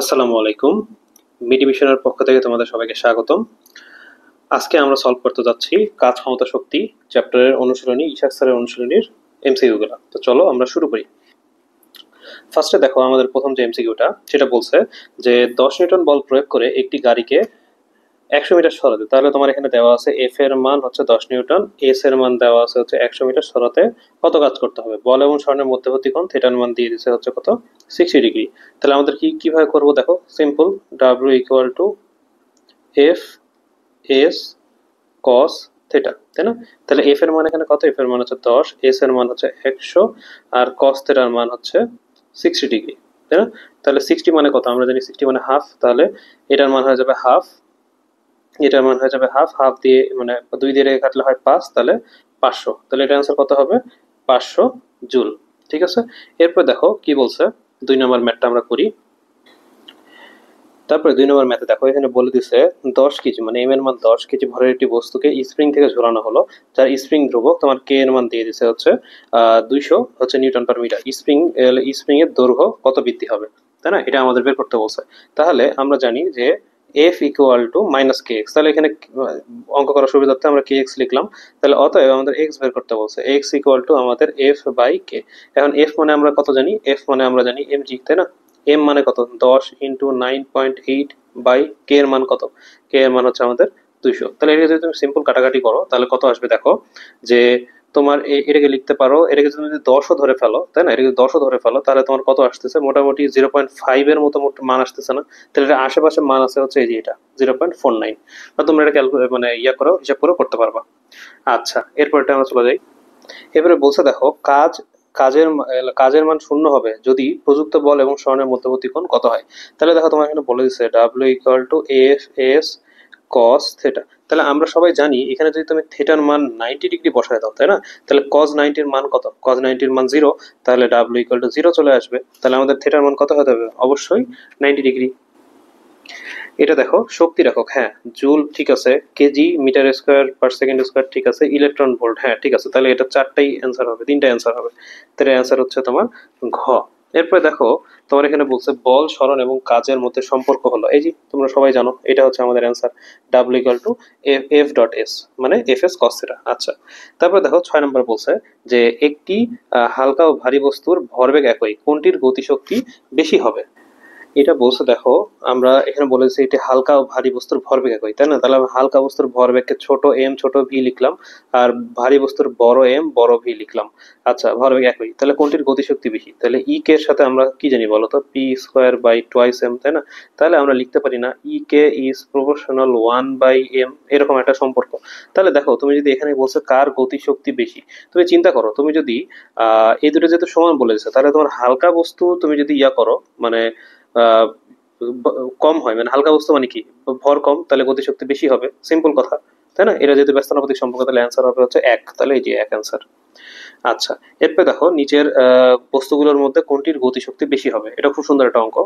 আসসালামু আলাইকুম। মিডি মিশনের পক্ষ থেকে তোমাদের সবাইকে স্বাগতম। আজকে আমরা সলভ করতে যাচ্ছি কাজ ক্ষমতা শক্তি চ্যাপ্টারের অনুশীলনী, ইশাক স্যারের অনুশীলনীর এমসিকিউ গুলা। তো চলো আমরা শুরু করি। ফার্স্টে দেখো আমাদের প্রথম যে এমসিকিউটা সেটা বলছে যে 10 নিউটন বল প্রয়োগ করে একটি গাড়িকে 100 মিটার সরাতে। তাহলে তোমার এখানে দেওয়া আছে এফ এর মান হচ্ছে 10 নিউটন, এস এর মান দেওয়া আছে হচ্ছে 100 মিটার সরাতে কত কাজ করতে হবে। বল এবং সরণের মধ্যবর্তী কোণ থিটার মান দিয়ে দিচ্ছে হচ্ছে কত, 60 ডিগ্রি। তাহলে আমাদের কিভাবে করবো দেখো, simple, W equal to F S cos theta, তাই না? তাহলে এফ এর মান এখানে কত, এফ এর মান হচ্ছে 10, এস এর মান হচ্ছে 100, আর কস থিটার মান হচ্ছে 60 ডিগ্রি, তাই না? তাহলে 60 মানে কত, আমরা জানি 60 মানে হাফ। তাহলে এটার মান হয়ে যাবে হাফ, এটার মান হয়ে যাবে হাফ, হাফ দিয়ে মানে 2 দিয়ে রেখে কাটলে হয় 5, তাহলে 500। তাহলে এটা অ্যান্সার কত হবে, 500 জুল। ঠিক আছে, এরপর দেখো কি বলছে, 2 নম্বর ম্যাথটা আমরা করি। তারপরে 2 নম্বর ম্যাথে দেখো এখানে বলে দিছে 10 কেজি মানে এম এর মান 10 কেজি ভরের একটি বস্তুকে স্প্রিং থেকে ঝোলানো হলো, যার স্প্রিং ধ্রুবক তোমার কে এর মান দিয়ে দিছে হচ্ছে 200 হচ্ছে নিউটন পার মিটার। স্প্রিং এর দৈর্ঘ্য কত বৃদ্ধি হবে, তাই না? এটা আমাদের বের করতে বলছে। তাহলে আমরা জানি যে F equal to minus K x. তাহলে এখানে অঙ্ক করার সুবিধার্থে আমরা কে এক্স লিখলাম। তাহলে অতএব আমাদের এক্স বের করতে বলছে, এক্স ইকুয়াল টু আমাদের এফ বাই কে। এখন এফ মানে আমরা কত জানি, এফ মানে আমরা জানি এম জি, তাই না? এম মানে কত, 10 ইন্টু 9.8 বাই কে এর মান কত, কে এর মান হচ্ছে আমাদের 200। তাহলে এটাকে যদি তুমি সিম্পল কাটাকাটি করো তাহলে কত আসবে দেখো, যে তোমার এটাকে লিখতে পারো, এটাকে তুমি যদি 10ও ধরে ফেলো, তাই না? এটাকে 10ও ধরে ফেলো তাহলে তোমার কত আসতেছে, মোটামুটি 0.5 এর মতো মান আসতেছে না? তাহলে এটা আশেপাশে মান আছে হচ্ছে এই যে এটা 0.49। তোমরা এটা ক্যালকুলেট মানে করো, হিসাব করে করতে পারবা। আচ্ছা, এরপরটা আমরা চলে যাই। এবারে বলছে দেখো কাজের কাজের মান শূন্য হবে যদি প্রযুক্ত বল এবং সরণের মধ্যবর্তী কোণ কত হয়। তাহলে দেখো তোমার এখানে বলে দিচ্ছে W equal to F S cos theta. তাহলে আমরা সবাই জানি এখানে যদি তুমি থেটার মান 90 ডিগ্রি বসায় দাও, তাই না? তাহলে কজ 90 এর মান কত, কজ 90 এর মান 0। তাহলে ডাব্লিউ ইকুয়াল টু 0 চলে আসবে। তাহলে আমাদের থেটার মান কত হতে হবে, অবশ্যই 90 ডিগ্রি। এটা দেখো শক্তি একক, হ্যাঁ জুল ঠিক আছে, KG metre square per second square ঠিক আছে, ইলেকট্রন ভোল্ট হ্যাঁ ঠিক আছে। তাহলে এটা চারটাই অ্যান্সার হবে, তিনটা অ্যান্সার হবে। তাহলে অ্যান্সার হচ্ছে তোমার ঘ। এরপরে দেখো তোমার এখানে বলছে বল সরণ এবং কাজের মধ্যে সম্পর্ক হলো, এই যে তোমরা সবাই জানো এটা হচ্ছে আমাদের answer, W equal to F dot S মানে এফ এস কস থিটা। আচ্ছা, তারপরে দেখো 6 নম্বর বলছে যে একটি হালকা ও ভারী বস্তুর ভরবেগ একই, কোনটির গতিশক্তি বেশি হবে। এটা বলছে দেখো, আমরা এখানে বলেছি এটি হালকা ও ভারী বস্তুর ভরবেগ একই, তাই না? তাহলে আমরা হালকা বস্তুর ভরবেগকে ছোট এম ছোট ভি লিখলাম, আর ভারী বস্তুর বড় এম বড় ভি লিখলাম। আচ্ছা, ভরবেগ একই, তাহলে কোনটির গতিশক্তি বেশি? তাহলে ই কে এর সাথে আমরা কি জানি বলো তো, P square by twice M, তাই না? তাহলে আমরা লিখতে পারি না ই কে ইজ প্রপোর্শনাল 1/m, এরকম একটা সম্পর্ক। তাহলে দেখো তুমি যদি এখানে বলছো কার গতিশক্তি বেশি, তুমি চিন্তা করো, তুমি যদি এই দুটো যেহেতু সমান বলেছে, তাহলে তোমার হালকা বস্তু তুমি যদি করো মানে আহ কম হয়, মানে হালকা বস্তু মানে কি, ভর কম, তাহলে গতিশক্তি বেশি হবে, সিম্পল কথা, তাই না? এটা যেহেতু ব্যস্তানুপাতিক সম্পর্ক তাহলে অ্যান্সার হবে হচ্ছে 1, তাহলে এই যে 1 অ্যান্সার। আচ্ছা, এরপরে দেখো নিচের বস্তুগুলোর মধ্যে কোনটির গতিশক্তি বেশি হবে, এটা খুব সুন্দর একটা অঙ্ক।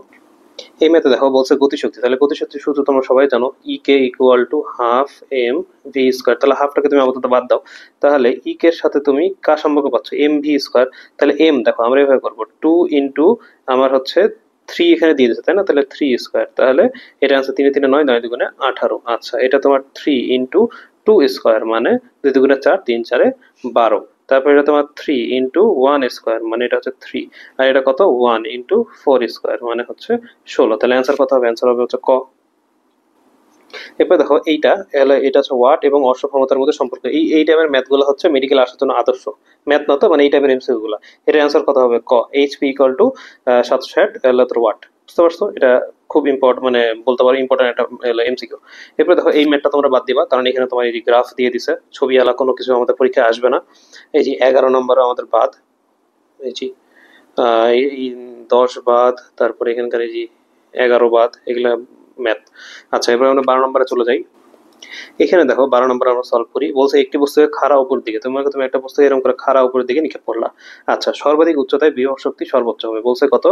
এই ম্যাথে দেখো বলছে গতিশক্তি, তাহলে গতিশক্তি সূত্র তোমরা সবাই জানো, E K equal to half M V square. তাহলে হাফটাকে তুমি আপাতত বাদ দাও, তাহলে ই কে এর সাথে তুমি কার সম্পর্ক পাচ্ছ, এম ভি স্কোয়ার। তাহলে এম দেখো আমরা এভাবে করবো, 2 ইন্টু আমার হচ্ছে 3 এখানে দিয়ে দিচ্ছে, তাই না? তাহলে 3 স্কোয়ার, তাহলে এটা আনসার 3 3 9, 9 2 18। আচ্ছা, এটা তোমার 3 ইন্টু 2 স্কোয়ার মানে 2 2 4, 3 4 12। তারপর এটা তোমার 3 ইন্টু 1 স্কোয়ার মানে এটা হচ্ছে 3, আর এটা কত 1 ইন্টু 4 স্কোয়ার মানে হচ্ছে 16। তাহলে অ্যান্সার কত হবে, অ্যান্সার হবে হচ্ছে ক। এরপর দেখো এটা হচ্ছে ওয়াট এবং অশ্ব ক্ষমতার মধ্যে সম্পর্ক। এই টাইপের ম্যাথ গুলো হচ্ছে মেডিকেল আসার জন্য আদর্শ ম্যাথ, না তো মানে এই টাইপের এমসিকিউ গুলো। এর অ্যান্সার কত হবে, ক, এইচপি ইকুয়াল টু 760 ওয়াট। বুঝতে পারছো, এটা খুব ইম্পর্টেন্ট, মানে বলতে পারো ইম্পর্টেন্ট একটা এমসিকিউ। এরপর দেখো এই ম্যাথটা তোমরা বাদ দিবা, কারণ এখানে তোমার এই যে গ্রাফ দিয়ে দিছে, ছবি আলা কোনো কিছু আমাদের পরীক্ষায় আসবে না। এই যে 11 নম্বর আমাদের বাদ, এই যে এই 10 বাদ, তারপরে এখানকার এই যে 11 বাদ, এগুলা ম্যাথ। আচ্ছা, এবার আমরা 12 নম্বরে চলে যাই। এখানে দেখো 12 নম্বর আমরা সলভ করি, বলছে একটি বস্তুকে খাড়া উপর দিকে, তুমি একটা বস্তু এরকম করে খাড়া উপরের দিকে নিক্ষেপ করলা। আচ্ছা, সর্বাধিক উচ্চতায় বিভব শক্তি সর্বোচ্চ হবে, বলছে কত,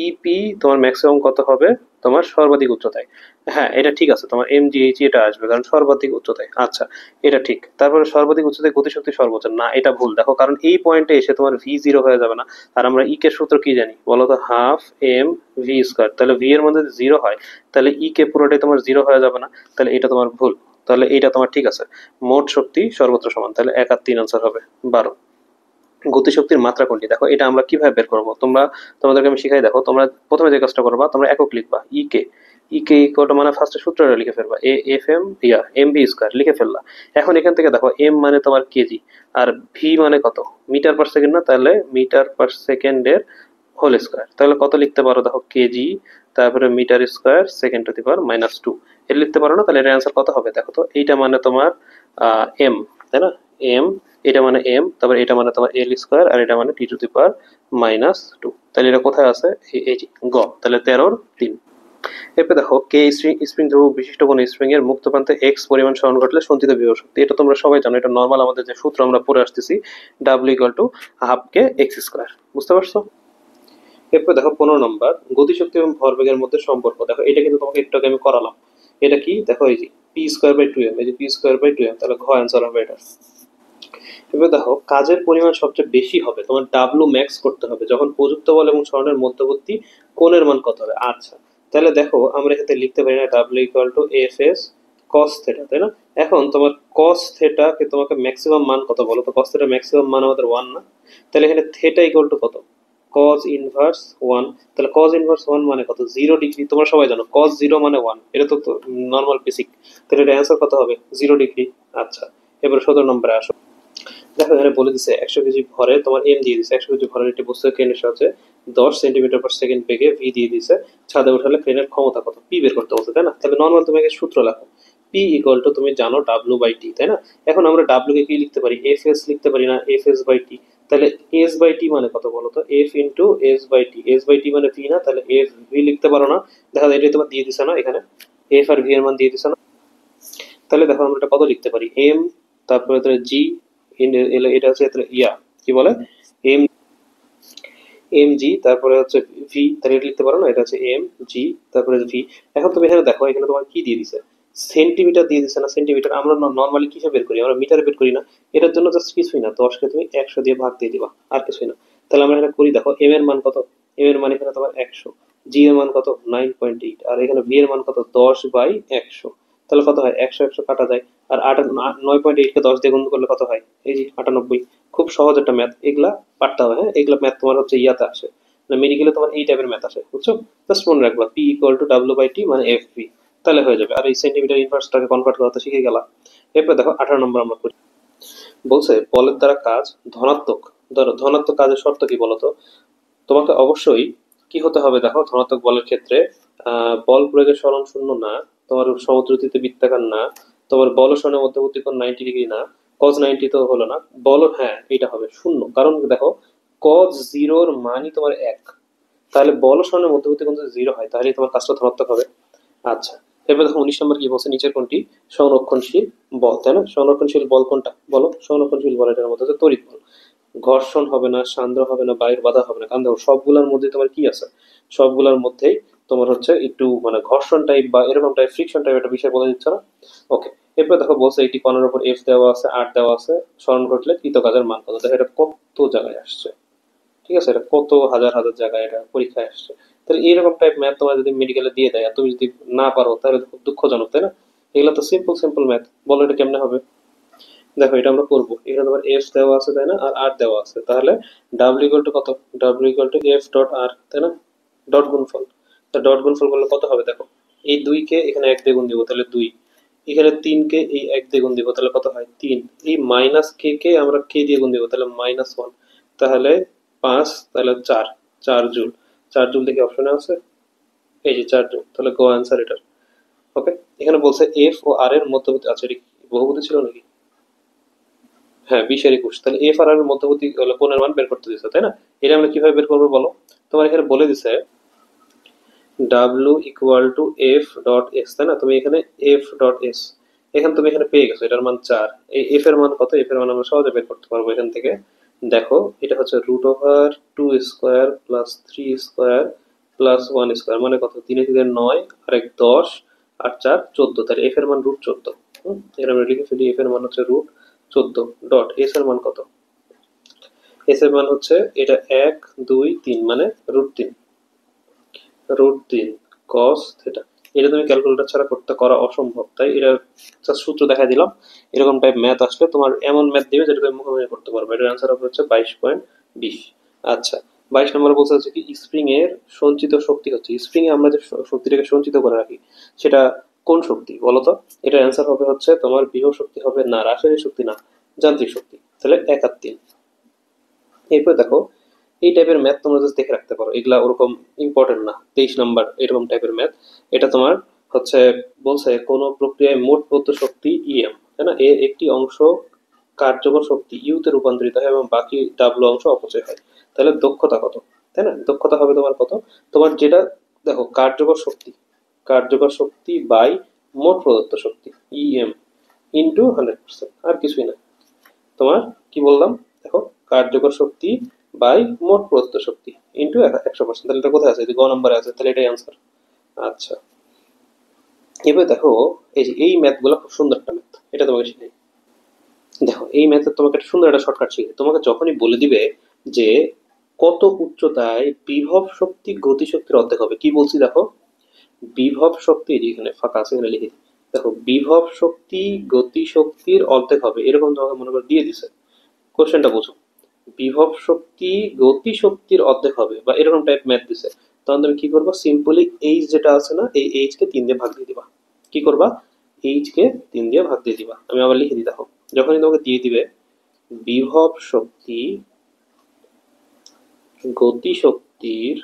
ইপি তোমার ম্যাক্সিমাম কত হবে, তোমার সর্বাধিক উচ্চতায়। হ্যাঁ, এটা ঠিক আছে, তোমার mgh এটা আসবে কারণ সর্বাধিক উচ্চতায়। আচ্ছা, এটা ঠিক। তারপরে সর্বাধিক উচ্চতায় গতিশক্তি সর্বোচ্চ, না এটা ভুল। দেখো কারণ এই পয়েন্টে এসে তোমার ভি জিরো হয়ে যাবে না? আর আমরা ই কে সূত্র কি জানি বলো তো, হাফ এম ভি স্কোয়ার। তাহলে ভি এর মধ্যে জিরো হয়, তাহলে ই কে পুরোটাই তোমার জিরো হয়ে যাবে না? তাহলে এটা তোমার ভুল। তাহলে এইটা তোমার ঠিক আছে, মোট শক্তি সর্বত্র সমান। তাহলে 1 আর 3 আনসার হবে 12। গতিশক্তির মাত্রা কোনটি, দেখো এটা আমরা কিভাবে বের করবো, তোমাদেরকে আমি শিখাই। দেখো তোমরা প্রথমে যে কাজটা করবা, তোমরা একক লিখবা ই কে ইকুয়াল টু মানে ফার্স্টে সূত্রটা লিখে ফেলবা, A F M M V square লিখে ফেললা। এখন এখান থেকে দেখো এম মানে তোমার কেজি, আর ভি মানে কত, মিটার পার সেকেন্ড না? তাহলে মিটার পার সেকেন্ডের হোল স্কোয়ার। তাহলে কত লিখতে পারো দেখো, কেজি তারপরে metre square second to the power -2, এটা লিখতে পারো না? তাহলে এর অ্যান্সার কত হবে দেখো তো, এইটা মানে তোমার এম, তাই না? এম, এটা মানে এম, তারপর এটা মানে তোমার এল স্কোয়ার, আর এটা মানে টি টু দি পাওয়ার -2। তাহলে এটা কোথায় আছে, এই যে গ। তাহলে 13-3। এরপর দেখো, কে স্প্রিং ধ্রুবক বিশিষ্ট কোন স্প্রিং এর মুক্ত প্রান্তে এক্স পরিমাণ সরণ ঘটলে সঞ্চিত বিভব শক্তি। এটা তোমরা সবাই জানো, এটা নর্মাল আমাদের যে সূত্র আমরা পড়ে আসতেছি, W equal to half K x square. বুঝতে পারছো? এরপর দেখো 15 নম্বর, গতিশক্তি এবং ভরবেগের মধ্যে সম্পর্ক। দেখো এটা কিন্তু তোমাকে একটু আগে আমি করালাম। এটা কি দেখো, এই যে P square by two M, এই যে P square by two M, তাহলে ঘ অ্যান্সার হবে এটা। এবার দেখো, কাজের পরিমাণ সবচেয়ে বেশি হবে তোমার ডাব্লু ম্যাক্স করতে হবে যখন প্রযুক্ত বল এবং সরণের মধ্যবর্তী কোণের মান কত হবে। আচ্ছা, তাহলে দেখো আমরা এখানে লিখতে পারি না W equal to F S cos theta, তাই না? এখন তোমার কস থেটা কে তোমাকে ম্যাক্সিমাম মান কত বলো তো, কস থেটা ম্যাক্সিমাম মান আমাদের 1 না? তাহলে এখানে থেটা ইকুয়াল টু কত, কজ ইনভার্স 1। তাহলে কজ ইনভার্স 1 মানে কত, 0 ডিগ্রি। তোমরা সবাই জানো কজ 0 মানে 1, এটা তো নর্মাল বেসিক। তাহলে এটা অ্যান্সার কত হবে, 0 ডিগ্রি। আচ্ছা, এবার 17 নম্বরে আসো। দেখো এখানে বলে দিছে 100 কেজি ভরে তোমার এম দিয়ে দিছে, 100 কেজি ভরের একটি বস্তু ক্রেনের সাহায্যে 10 সেন্টিমিটার/সেকেন্ড বেগে ভি দিয়ে দিছে, ছাদে উঠালে ক্রেনের ক্ষমতা কত, পি বের করতে বলছে, তাই না? তাহলে নর্মাল তুমি আগে সূত্র লেখো, পি ইকুয়াল টু তুমি জানো ডাব্লু বাই টি, তাই না? এখন আমরা ডাব্লু কে কি লিখতে পারি, এফ এস লিখতে পারি না, এফ এস বাই টি। তাহলে এস বাই টি মানে কত বলো তো, F into S by T. S by T মানে ভি না? তাহলে এফ ভি লিখতে পারো না? দেখো এটাই তোমার দিয়ে দিছে না, এখানে এফ আর ভি এর মান দিয়ে দিছে না? তাহলে দেখো আমরা এটা কত লিখতে পারি, এম তারপরে জি, এটা হচ্ছে ইয়া কি বলে, এম এম জি তারপরে হচ্ছে ভি। তাহলে এটা লিখতে পারো না, এটা হচ্ছে এম জি তারপরে ভি। এখন তুমি এখানে দেখো, এখানে তোমার কি দিয়ে দিছে, সেন্টিমিটার দিয়ে দিছে না? সেন্টিমিটার আমরা নর্মালি কিসে বের করি, আমরা মিটারে বের করি না? এটার জন্য জাস্ট কিছুই না, 10কে তুমি 100 দিয়ে ভাগ দিয়ে দিবা, আর কিছুই না। তাহলে আমরা এখানে করি, দেখো এম এর মান কত, এম এর মান এখানে তোমার 100, জি এর মান কত 9.8, আর এখানে ভি এর মান কত 10/100। তাহলে কত হয়, 100 কাটা যায়, আর 9.8 কে 10 দিয়ে গুণ করলে কত হয়, এই যে 98। খুব সহজ একটা ম্যাথ, এগুলা পারতে হবে। হ্যাঁ, এগুলা ম্যাথ তোমার হচ্ছে ইয়াতে আসে, মানে মেডিকেলে তোমার এই টাইপের ম্যাথ আসে, বুঝছো? জাস্ট মনে রাখবা P equal to W by T মানে এফ পি, তাহলে হয়ে যাবে। আর এই সেন্টিমিটার ইনভার্সটাকে কনভার্ট করা তো শিখে গেলা। এরপর দেখো 18 নম্বর আমরা করি। বলছে বলের দ্বারা কাজ ধনাত্মক, ধরো ধনাত্মক কাজের শর্ত কি বলতো, তোমাকে অবশ্যই কি হতে হবে দেখো, ধনাত্মক বলের ক্ষেত্রে বল প্রয়োগের সরণ শূন্য না, তোমার সমদ্রুতিতে বৃত্তাকার না, তোমার বল ও সরণের মধ্যবর্তী কোণ 90 ডিগ্রি না, কজ 90 তো হলো না, বল হ্যাঁ এটা হবে শূন্য, কারণ দেখো কজ জিরোর মানই তোমার 1। তাহলে বল ও সরণের মধ্যবর্তী কোণ যদি 0 হয় তাহলে তোমার কাজটা ধনাত্মক হবে। আচ্ছা, এরপর দেখো 19 নম্বর কি বলছে, নিচের কোনটি সংরক্ষণশীল বল, তাই না? সংরক্ষণশীল বল কোনটা বলো, সংরক্ষণশীল বল এটার মধ্যে হচ্ছে তড়িৎ বল। ঘর্ষণ হবে না, সান্দ্র হবে না, বায়ুর বাধা হবে না, কারণ দেখো সবগুলোর মধ্যে তোমার কি আছে, সবগুলোর মধ্যেই তোমার হচ্ছে একটু মানে ঘর্ষণ টাইপ বা এরকম টাইপ ফ্রিকশন টাইপ একটা বিষয় বলে দিচ্ছে না? ওকে, এরপর দেখো বলছে একটি কণার উপর এফ দেওয়া আছে, আর দেওয়া আছে, স্মরণ ঘটলে কৃত কাজের মান কত। দেখো এটা কত জায়গায় আসছে, ঠিক আছে? এটা কত হাজার হাজার জায়গায় এটা পরীক্ষায় আসছে। তাহলে এইরকম টাইপ ম্যাথ তোমার যদি মেডিকেলে দিয়ে দেয় আর তুমি যদি না পারো তাহলে খুব দুঃখজনক, তাই না? এগুলো তো সিম্পল সিম্পল ম্যাথ, বলো এটা কেমনে হবে? দেখো এটা আমরা করবো, এখানে তোমার এফ দেওয়া আছে তাই না, আর আর দেওয়া আছে, তাহলে ডাব্লিউ ইকুয়াল টু কত, W equal to F dot R, তাই না? ডট গুণফল, তা ডট গুণফল করলে কত হবে দেখো, এই 2 কে এখানে 1 দিয়ে গুণ দিব তাহলে 2, এখানে 3 কে এই 1 দিয়ে গুণ দিব তাহলে কত হয় 3, এই মাইনাস কে কে আমরা কে দিয়ে গুণ দিব তাহলে -1, তাহলে 5, তাহলে 4, 4 জুল। 4 জুল দেখি অপশনে আছে, এই যে 4 জুল, তাহলে গো অ্যান্সার এটার। ওকে, এখানে বলছে এফ ও আর এর মধ্যবর্তী, আচ্ছা এটা কি বহুপদী ছিল নাকি? হ্যাঁ 20 আর 21, তাহলে এফ আর এর মধ্যবর্তী হলো কোণের মান বের করতে দিছে, তাই না? এটা আমরা কিভাবে বের করবো বলো, তোমার এখানে বলে দিছে W equal to F dot S, তাই না? তুমি এখানে এফ ডট এস, এখানে তুমি এখানে পেয়ে গেছো এটার মান 4, এই এফ এর মান কত, এফ এর মান আমরা সহজে বের করতে পারবো এখান থেকে। দেখো এটা হচ্ছে √2² + 3² প্লাস 1 স্কোয়ার মানে কত, 3 আর 9 আর 1 10 আর 4 14, তাহলে এফ এর মান √14। এর আমরা লিখে ফেলি এফ এর মান হচ্ছে √14 ডট এস এর মান কত, এস এর মান হচ্ছে এটা 1 2 3 মানে √3 cos থিটা। এটা তুমি ক্যালকুলেটর ছাড়া করা অসম্ভব, তাই এটা জাস্ট সূত্র দেখা দিলাম। এরকম টাইপ ম্যাথ আসলে তোমার এমন ম্যাথ দিবে যেটা তুমি মুখে করতে পারবে। এটার অ্যান্সার হবে হচ্ছে 22.20। আচ্ছা 22 নম্বরে বলতে হচ্ছে কি স্প্রিং এর সঞ্চিত শক্তি হচ্ছে, স্প্রিং এ আমরা যে শক্তিটাকে সঞ্চিত করে রাখি সেটা কোন শক্তি বলতো? এটার অ্যান্সার হবে হচ্ছে তোমার বিভব শক্তি হবে না, রাসায়নিক শক্তি না, যান্ত্রিক শক্তি। তাহলে 1 আর 3। এরপর দেখো এই টাইপের ম্যাথ তোমরা জাস্ট দেখে রাখতে পারো, এগুলা ওরকম ইম্পর্টেন্ট না। 23 নাম্বার এরকম টাইপের ম্যাথ, এটা তোমার হচ্ছে বলছে কোন প্রক্রিয়ায় মোট প্রদত্ত শক্তি ইএম, তাই না, এর একটি অংশ কার্যকর শক্তি ইউ তে রূপান্তরিত হয় এবং বাকি ডাব্লু অংশ অপচয় হয়। তাহলে দক্ষতা কত, তাই না? দক্ষতা হবে তোমার কত, তোমার যেটা দেখো কার্যকর শক্তি বাই মোট প্রদত্ত শক্তি ইএম ইন্টু 100%, আর কিছুই না। তোমার কি বললাম দেখো, কার্যকর শক্তি বাই মোট প্রদত্ত শক্তি ইন্টু 100%। তাহলে এটা কোথায় আছে? গ নম্বরে আছে, তাহলে এটাই আনসার। আচ্ছা এবার দেখো এই যে এই ম্যাথ গুলো খুব সুন্দর একটা ম্যাথ, এটা তোমাকে শিখাই। দেখো এই ম্যাথে তোমাকে একটা সুন্দর একটা শর্টকাট শিখে, তোমাকে যখনই বলে দিবে যে কত উচ্চতায় বিভব শক্তি গতি শক্তির অর্ধেক হবে, কি বলছি দেখো, বিভব শক্তি যেখানে ফাঁকা আছে এখানে লিখে দিই। দেখো বিভব শক্তি গতি শক্তির অর্ধেক হবে, এরকম তোমাকে মনে করে দিয়ে দিছে। কোশ্চেনটা বুঝো, বিভব শক্তি গতি শক্তির অর্ধেক হবে বা এরকম টাইপ ম্যাথ দিছে, তখন তুমি কি করবা, সিম্পলি এইচ যেটা আছে না, এই এইচ কে 3 দিয়ে ভাগ দিয়ে দিবা। কি করবা, এইচ কে 3 দিয়ে ভাগ দিয়ে দিবা। আমি আবার লিখে দিই দেখো, যখনই তোমাকে দিয়ে দিবে বিভব শক্তি গতি শক্তির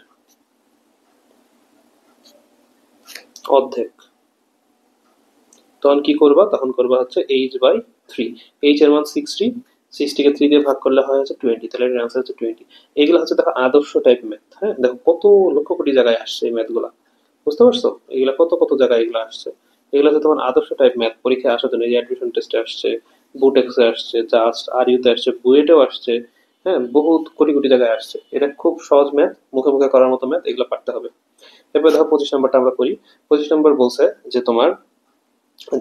অর্ধেক, তখন কি করবা, তখন করবা হচ্ছে h/3। h এর মান 60, 60 কে 3 দিয়ে ভাগ করলে হয় হচ্ছে 20, তাহলে এর आंसर হচ্ছে 20। এগুলো হচ্ছে দেখো আদর্শ টাইপ ম্যাথ। হ্যাঁ দেখো কত লক্ষ কোটি জায়গায় আসছে এই ম্যাথগুলা, বুঝতে পারছো? এগুলা কত কত জায়গায় এগুলো আসছে। এগুলো হচ্ছে তোমার আদর্শ টাইপ ম্যাথ, পরীক্ষায় আসার জন্য, এই অ্যাডমিশন টেস্টে আসছে, বুটেক্সে আসছে, জাস্ট আর ইউতে আসছে, বুয়েটেও আসছে। হ্যাঁ বহুত কোটি কোটি জায়গায় আসছে। এটা খুব সহজ ম্যাথ, মুখে মুখে করার মতো ম্যাথ, এগুলো পারতে হবে। এরপর দেখো 25 নাম্বারটা আমরা করি। 25 নাম্বার বলছে যে তোমার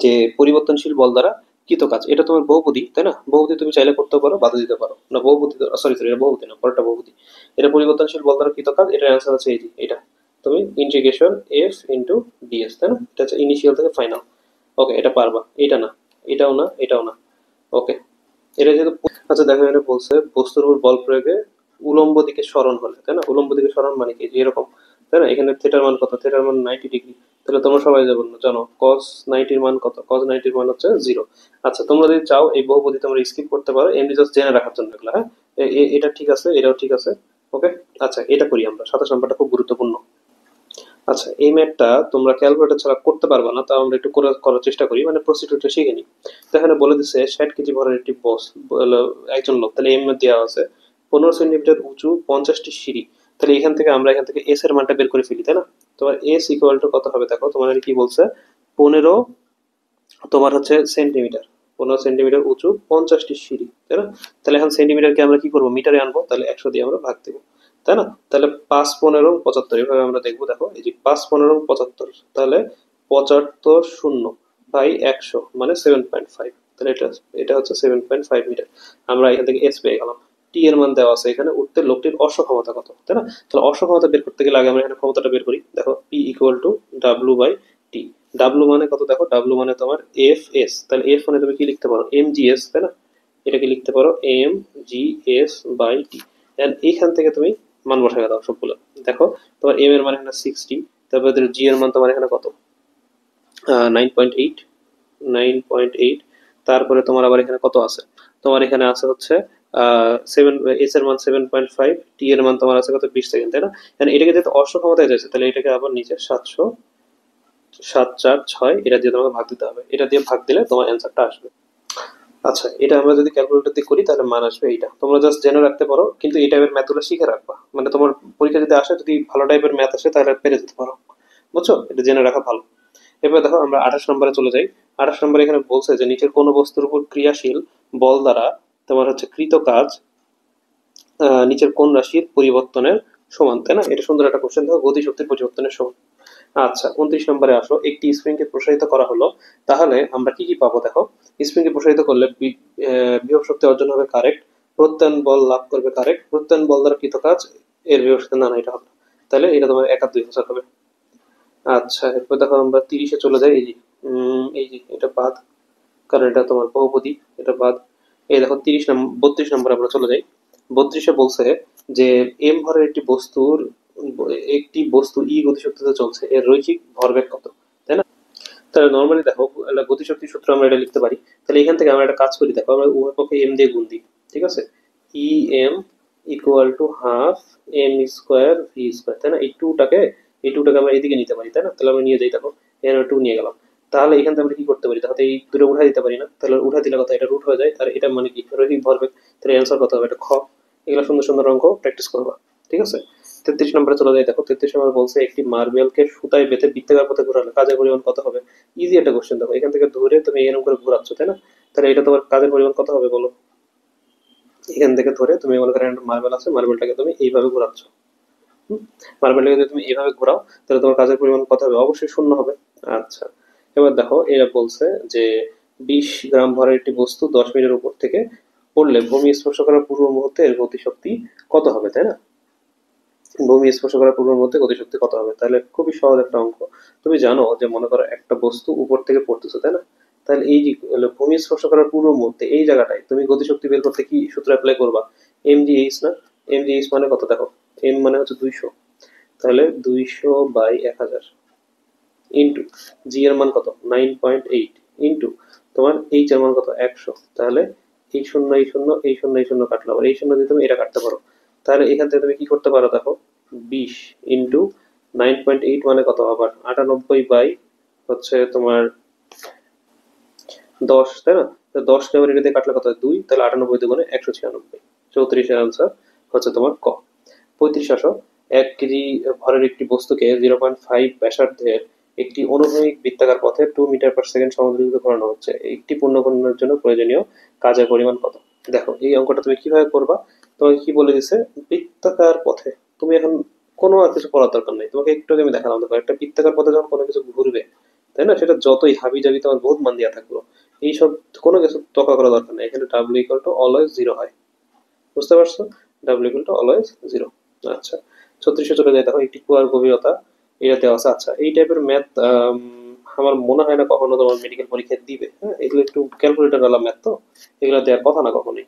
যে পরিবর্তনশীল বল দ্বারা কৃত কাজ, এটা তোমার বহুপদী, তাই না? বহুপদী তুমি চাইলে করতে পারো, বাধা দিতে পারো না। বহুপদী, সরি সরি, এটা বহুপদী না, পরেরটা বহুপদী। এটা পরিবর্তনশীল বল দ্বারা কৃত কাজ, এটার অ্যান্সার হচ্ছে এই যে এটা, তুমি ইন্টিগ্রেশন এফ ইন্টু ডিএস, তাই না? এটা হচ্ছে ইনিশিয়াল থেকে ফাইনাল। ওকে এটা পারবা, এটা না, এটাও না, এটাও না। ওকে এটা যেহেতু আচ্ছা দেখো এটা বলছে বস্তুর উপর বল প্রয়োগে উলম্ব দিকে সরণ হলে, তাই না? উলম্ব দিকে সরণ মানে কি, যে এরকম, তাই না? এখানে থিটার মান কত, থিটার মান 90 ডিগ্রি। তাহলে তোমরা সবাই জানো cos 90 এর মান কত, cos 90 এর মান হচ্ছে 0। আচ্ছা তোমরা যদি চাও এই বহুপদী তোমরা স্কিপ করতে পারো, এমনি জাস্ট জেনে রাখার জন্য এগুলো। হ্যাঁ এটা ঠিক আছে, এটাও ঠিক আছে। ওকে আচ্ছা এটা করি আমরা, 27 নাম্বারটা খুব গুরুত্বপূর্ণ। আচ্ছা এই ম্যাথটা তোমরা ক্যালকুলেটর ছাড়া করতে পারবে না, তাও আমরা একটু করার চেষ্টা করি, মানে প্রসিডিউরটা শিখে নিই। তো এখানে বলে দিচ্ছে 60 কেজি ভরের একটি বস, একজন লোক, তাহলে এম দেওয়া আছে 15 সেন্টিমিটার উঁচু 50টি সিঁড়ি। তাহলে এখান থেকে এস এর মানটা বের করে ফেলি, তাই না? তোমার এস ইকুয়াল টু কত হবে দেখো, তোমার কি বলছে 15 তোমার হচ্ছে সেন্টিমিটার, 15 সেন্টিমিটার উঁচু 50টি সিঁড়ি, তাই না? তাহলে এখন সেন্টিমিটারকে আমরা কি করবো, মিটারে আনবো, তাহলে 100 দিয়ে আমরা ভাগ দেবো, তাই না? তাহলে 5 15 75 এভাবে আমরা দেখবো। দেখো এই যে 5 15 75, তাহলে 75 শূন্য বাই 100 মানে 7.5, তাহলে এটা এটা হচ্ছে 7.5 মিটার। আমরা এখান থেকে এস পেয়ে গেলাম। টি এর মান দেওয়া আছে এখানে, উঠতে লোকটির অসক্ষমতা কত, তাই না? তাহলে অসক্ষমতা বের করতে গেলে আগে আমরা এখানে ক্ষমতাটা বের করি। দেখো P equal to W by T. W মানে কত দেখো, ডাব্লু মানে তোমার এফ এস, তাহলে এফ মানে তুমি কি লিখতে পারো, এম জি এস, তাই না? এটাকে লিখতে পারো এম জি এস বাই টি। এইখান থেকে তুমি মান বসায় দাও সবগুলো। দেখো তোমার এম এর মান এখানে 60, তারপরে জি এর মান তোমার এখানে কত, 9.8, 9.8। তারপরে তোমার আবার এখানে কত আছে, তোমার এখানে আছে হচ্ছে সেভেন, এস এর মান 7.5, টি এর মান তোমার আছে কত 20 সেকেন্ড, তাই না? এটাকে যেহেতু অসক্ষমতায় যাচ্ছে, তাহলে এটাকে আবার নিচে 700 7 4 6 এটা দিয়ে তোমাকে ভাগ দিতে হবে, এটা দিয়ে ভাগ দিলে তোমার অ্যান্সারটা আসবে। আচ্ছা এটা আমরা যদি ক্যালকুলেটর দিয়ে করি তাহলে মান আসবে এইটা, তোমরা জাস্ট জেনে রাখতে পারো, কিন্তু এই টাইপের ম্যাথগুলো শিখে রাখবা, মানে তোমার পরীক্ষা যদি আসে, যদি ভালো টাইপের ম্যাথ আসে তাহলে পেরে যেতে পারো, বুঝছো? এটা জেনে রাখা ভালো। এবার দেখো আমরা 28 নম্বরে চলে যাই। 28 নম্বরে এখানে বলছে যে নিচের কোন বস্তুর উপর ক্রিয়াশীল বল দ্বারা তোমার হচ্ছে কৃত কাজ নিচের কোন রাশির পরিবর্তনের সমান, তাই না? এটা সুন্দর একটা কোশ্চেন। দেখো গতিশক্তির পরিবর্তনের সমান। আচ্ছা 29 নম্বরে আসো, একটি স্প্রিংকে প্রসারিত করা হলো, তাহলে আমরা কি কি পাবো? দেখো স্প্রিংকে প্রসারিত করলে বিভব শক্তি অর্জন হবে কারেক্ট, প্রত্যয়ন বল লাভ করবে কারেক্ট, প্রত্যয়ন বল দ্বারা কৃত কাজ এর বিভব শক্তি, না না এটা হবে না। তাহলে এটা তোমার 1 আর 2 বছর হবে। আচ্ছা এরপর দেখো আমরা 30-এ চলে যাই। এই যে এটা বাদ, কারণ এটা তোমার বহুপদী, এটা বাদ। এই দেখো 32 নম্বরে আমরা চলে যাই। 32-এ বলছে যে এম ভরের একটি বস্তু ই গতিশক্তিতে চলছে, এর রৈখিক ভরবেগ কত, তাই না? তাহলে নর্মালি দেখো গতিশক্তির সূত্র আমরা এটা লিখতে পারি। তাহলে এখান থেকে আমরা একটা কাজ করি, দেখো আমরা উভয় পক্ষে এম দিয়ে গুণ দিই, ঠিক আছে? E M equal to half M square V square, তাই না? এই টুটাকে আমরা এইদিকে নিতে পারি, তাই না? তাহলে আমরা নিয়ে যাই, দেখো এখানে টু নিয়ে গেলাম। তাহলে এখান থেকে আমরা কি করতে পারি? তাহলে এই দুটো উঠা দিতে পারি না? তাহলে উঠা দিলে কথা এটা রুট হয়ে যায়, আর এটা মানে কি রৈখিক ভরবেগ। তাহলে অ্যান্সার কত হবে? এটা খ। এগুলো সুন্দর সুন্দর অঙ্ক প্র্যাকটিস করবা, ঠিক আছে? 33 নম্বরে চলে যায়। দেখো 33 নম্বর বলছে একটি মার্বেলকে সুতায় বেঁধে বৃত্তাকার পথে ঘোরালে কাজের পরিমাণ কত হবে? ইজি একটা কোশ্চেন। দেখো এখান থেকে ধরে তুমি এরকম করে ঘোরাচ্ছ, তাই না? তাহলে এটা তোমার কাজের পরিমাণ কত হবে বলো? এখান থেকে ধরে তুমি মনে করো মার্বেল আছে, মার্বেলটাকে তুমি এইভাবে ঘোরাচ্ছ। মার্বেলটাকে যদি তুমি এইভাবে ঘোরাও, তাহলে তোমার কাজের পরিমাণ কত হবে? অবশ্যই শূন্য হবে। আচ্ছা এবার দেখো এরা বলছে যে 20 গ্রাম ভরের একটি বস্তু 10 মিটার উপর থেকে পড়লে ভূমি স্পর্শ করার পূর্ব মুহূর্তে এর গতিশক্তি কত হবে, তাই না? ভূমি স্পর্শ করার পূর্ব মুহূর্তে গতিশক্তি কত হবে? তাহলে খুবই সহজ একটা অঙ্ক। তুমি জানো যে মনে করো একটা বস্তু উপর থেকে পড়তেছো, তাই না? তাহলে এই যে ভূমি স্পর্শ করার পূর্ব মুহূর্তে এই জায়গাটায় তুমি গতিশক্তি বের করতে কি সূত্র অ্যাপ্লাই করবা? এম জি এইচ না? এম জি এইচ মানে কত দেখো, এম মানে হচ্ছে 200, তাহলে 200/1000 ইন্টু জি এর মান কত 9.8 ইন্টু তোমার এইচ এর মান কত 100। তাহলে এই শূন্য এই শূন্য এই শূন্য এই শূন্য কাটলো, আবার এই শূন্য দিয়ে তুমি এটা কাটতে পারো। তাহলে এখান থেকে তুমি কি করতে পারো? দেখো 20 ইন্টু 9.8 মানে কত, আবার 98 বাই হচ্ছে তোমার 10, তাই না? তো 10 কে আবার এটা দিয়ে কাটলে কত হয়? 2, তাহলে 98 × 196। 34-এর আনসার হচ্ছে তোমার ক। 35 আসো, 1 কেজি ভরের একটি বস্তুকে 0.5 ব্যাসার্ধের একটি অনুভূমিক বৃত্তাকার পথে 2 মিটার/সেকেন্ড সমদ্রুতিতে ঘোরানো হচ্ছে, একটি পূর্ণ ঘূর্ণনের জন্য প্রয়োজনীয় কাজের পরিমাণ কত? দেখো এই অঙ্কটা তুমি কিভাবে করবা? তোমাকে কি বলে দিছে? বৃত্তাকার পথে। তুমি এখন কোনো আর কিছু করার দরকার নেই, তোমাকে একটু আগে আমি দেখালাম। দেখো একটা বৃত্তাকার পথে যখন কোনো কিছু ঘুরবে, তাই না, সেটা যতই হাবি জাবি তোমার বহুত মান দিয়া থাকলো, এইসব কোনো কিছু তোকা করা দরকার নেই। এখানে W equal two always zero হয়, বুঝতে পারছো? W equal two always zero. আচ্ছা 36-এ চলে যায়। দেখো একটি কুয়ার গভীরতা এটা দেওয়া আছে। আচ্ছা এই টাইপের ম্যাথ আমার মনে হয় না কখনো তোমার মেডিকেল পরীক্ষায় দিবে। হ্যাঁ এগুলো একটু ক্যালকুলেটর वाला ম্যাথ, তো এগুলো দেওয়ার কথা না কখনোই।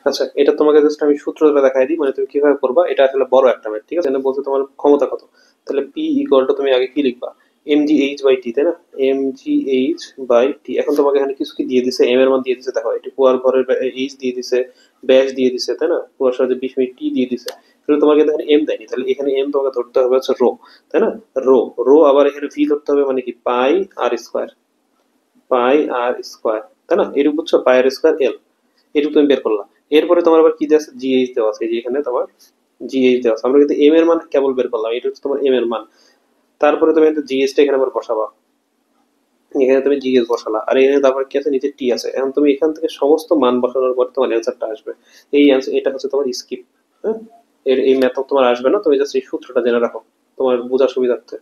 আচ্ছা এটা তোমাকে জাস্ট আমি সূত্রটা দেখাই দিই, মানে তুমি কিভাবে করবা। এটা আসলে বড় একটা ম্যাথ, ঠিক আছে? এখানে বলছে তোমার ক্ষমতা কত। তাহলে পি ইকুয়াল টু তুমি আগে কি লিখবা? M G H by T, তাই না? M G H by T. এখন তোমাকে এখানে কিছু কি দিয়ে দিছে? এম এর মান দিয়ে দিছে। দেখো এটি কুয়ার ভরের এইচ দিয়ে দিছে, ব্যাস দিয়ে দিছে, তাই না? কুয়ার সাথে 20 মিনিট টি দিয়ে দিছে, কিন্তু তোমাকে এখানে এম দেয়নি। তাহলে এখানে এম তোমাকে ধরতে হবে হচ্ছে রো, তাই না? রো রো আবার এখানে ভি ধরতে হবে, মানে কি পাই আর স্কোয়ার, পাই আর স্কোয়ার, তাই না? এটুকু বুঝছো? পাই আর স্কোয়ার এল, এটুকু তুমি বের করলা। এরপরে তোমার আবার কি দেওয়া আছে? জিএইচ দেওয়া আছে, এই যে এখানে তোমার জিএইচ দেওয়া আছে। আমরা কিন্তু এম এর মান কেবল বের করলাম, এটা হচ্ছে তোমার এম এর মান। তারপরে তুমি কিন্তু জিএস টা এখানে আবার বসাবা, এখানে তুমি জিএস বসালা, আর এখানে তারপর কি আছে? নিচে টি আছে। এখন তুমি এখান থেকে সমস্ত মান বসানোর পর তোমার অ্যান্সারটা আসবে। এই অ্যান্সার এটা হচ্ছে তোমার স্কিপ। হ্যাঁ এর এই মেথড তোমার আসবে না, তুমি জাস্ট এই সূত্রটা জেনে রাখো তোমার বোঝার সুবিধার্থে,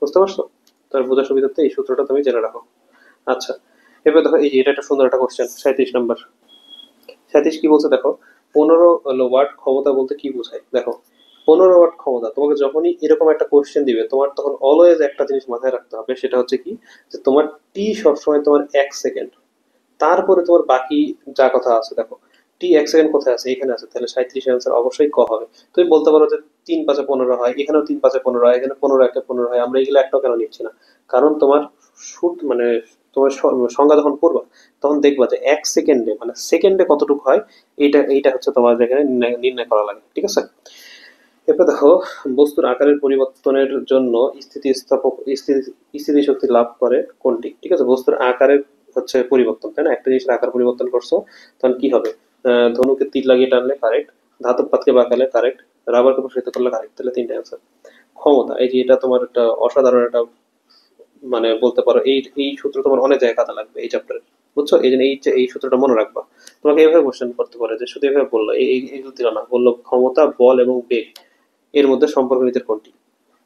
বুঝতে পারছো? তোমার বোঝার সুবিধার্থে এই সূত্রটা তুমি জেনে রাখো। আচ্ছা এবার দেখো এই যে এটা একটা সুন্দর একটা কোশ্চেন, 37 নম্বর। 37 কি বলছে দেখো, 15 ওয়াট ক্ষমতা বলতে কি বোঝায়? দেখো 15 ওয়াট ক্ষমতা, তোমাকে যখনই এরকম একটা কোশ্চেন দিবে, তোমার তখন অলওয়েজ একটা জিনিস মাথায় রাখতে হবে, সেটা হচ্ছে কি, যে তোমার টি সবসময় তোমার 1 সেকেন্ড, তারপরে তোমার বাকি যা কথা আছে। দেখো টি 1 সেকেন্ড কোথায় আছে? এখানে আছে। তাহলে 37 আনসার অবশ্যই ক হবে। তুমি বলতে পারো যে 3 × 5 = 15 হয়, এখানেও 3 × 5 = 15 হয়, এখানে 15 × 1 = 15 হয়, আমরা এগুলো একটাও কেন নিচ্ছি না? কারণ তোমার মানে তোমার সংজ্ঞা যখন পড়বা, তখন দেখবা যে 1 সেকেন্ডে মানে সেকেন্ডে কতটুকু হয়, এইটা এইটা হচ্ছে তোমার এখানে নির্ণয় করা লাগে, ঠিক আছে? এরপর দেখো বস্তুর আকারের পরিবর্তনের জন্য স্থিতি শক্তি লাভ করে কোনটি? ঠিক আছে, বস্তুর আকারের হচ্ছে পরিবর্তন, তাই না? একটা জিনিসের আকার পরিবর্তন করছো, তখন কি হবে? ধনুকে তীর লাগিয়ে টানলে কারেক্ট, ধাতব পাতকে বাঁকালে কারেক্ট, রাবারকে প্রসারিত করলে কারেক্ট। তাহলে 3টে অ্যান্সার। ক্ষমতা, এই যে এটা তোমার একটা অসাধারণ একটা, মানে বলতে পারো এই এই সূত্র তোমার অনেক জায়গায় কাজে লাগবে এই চ্যাপ্টারে, বুঝছো? এই জন্য এই সূত্রটা মনে রাখবা। তোমাকে এইভাবে কোশ্চেন করতে পারে যে শুধু এভাবে বললো, এইগুলো দিল না, বললো ক্ষমতা, বল এবং বেগ, এর মধ্যে সম্পর্ক নীতির কোনটি?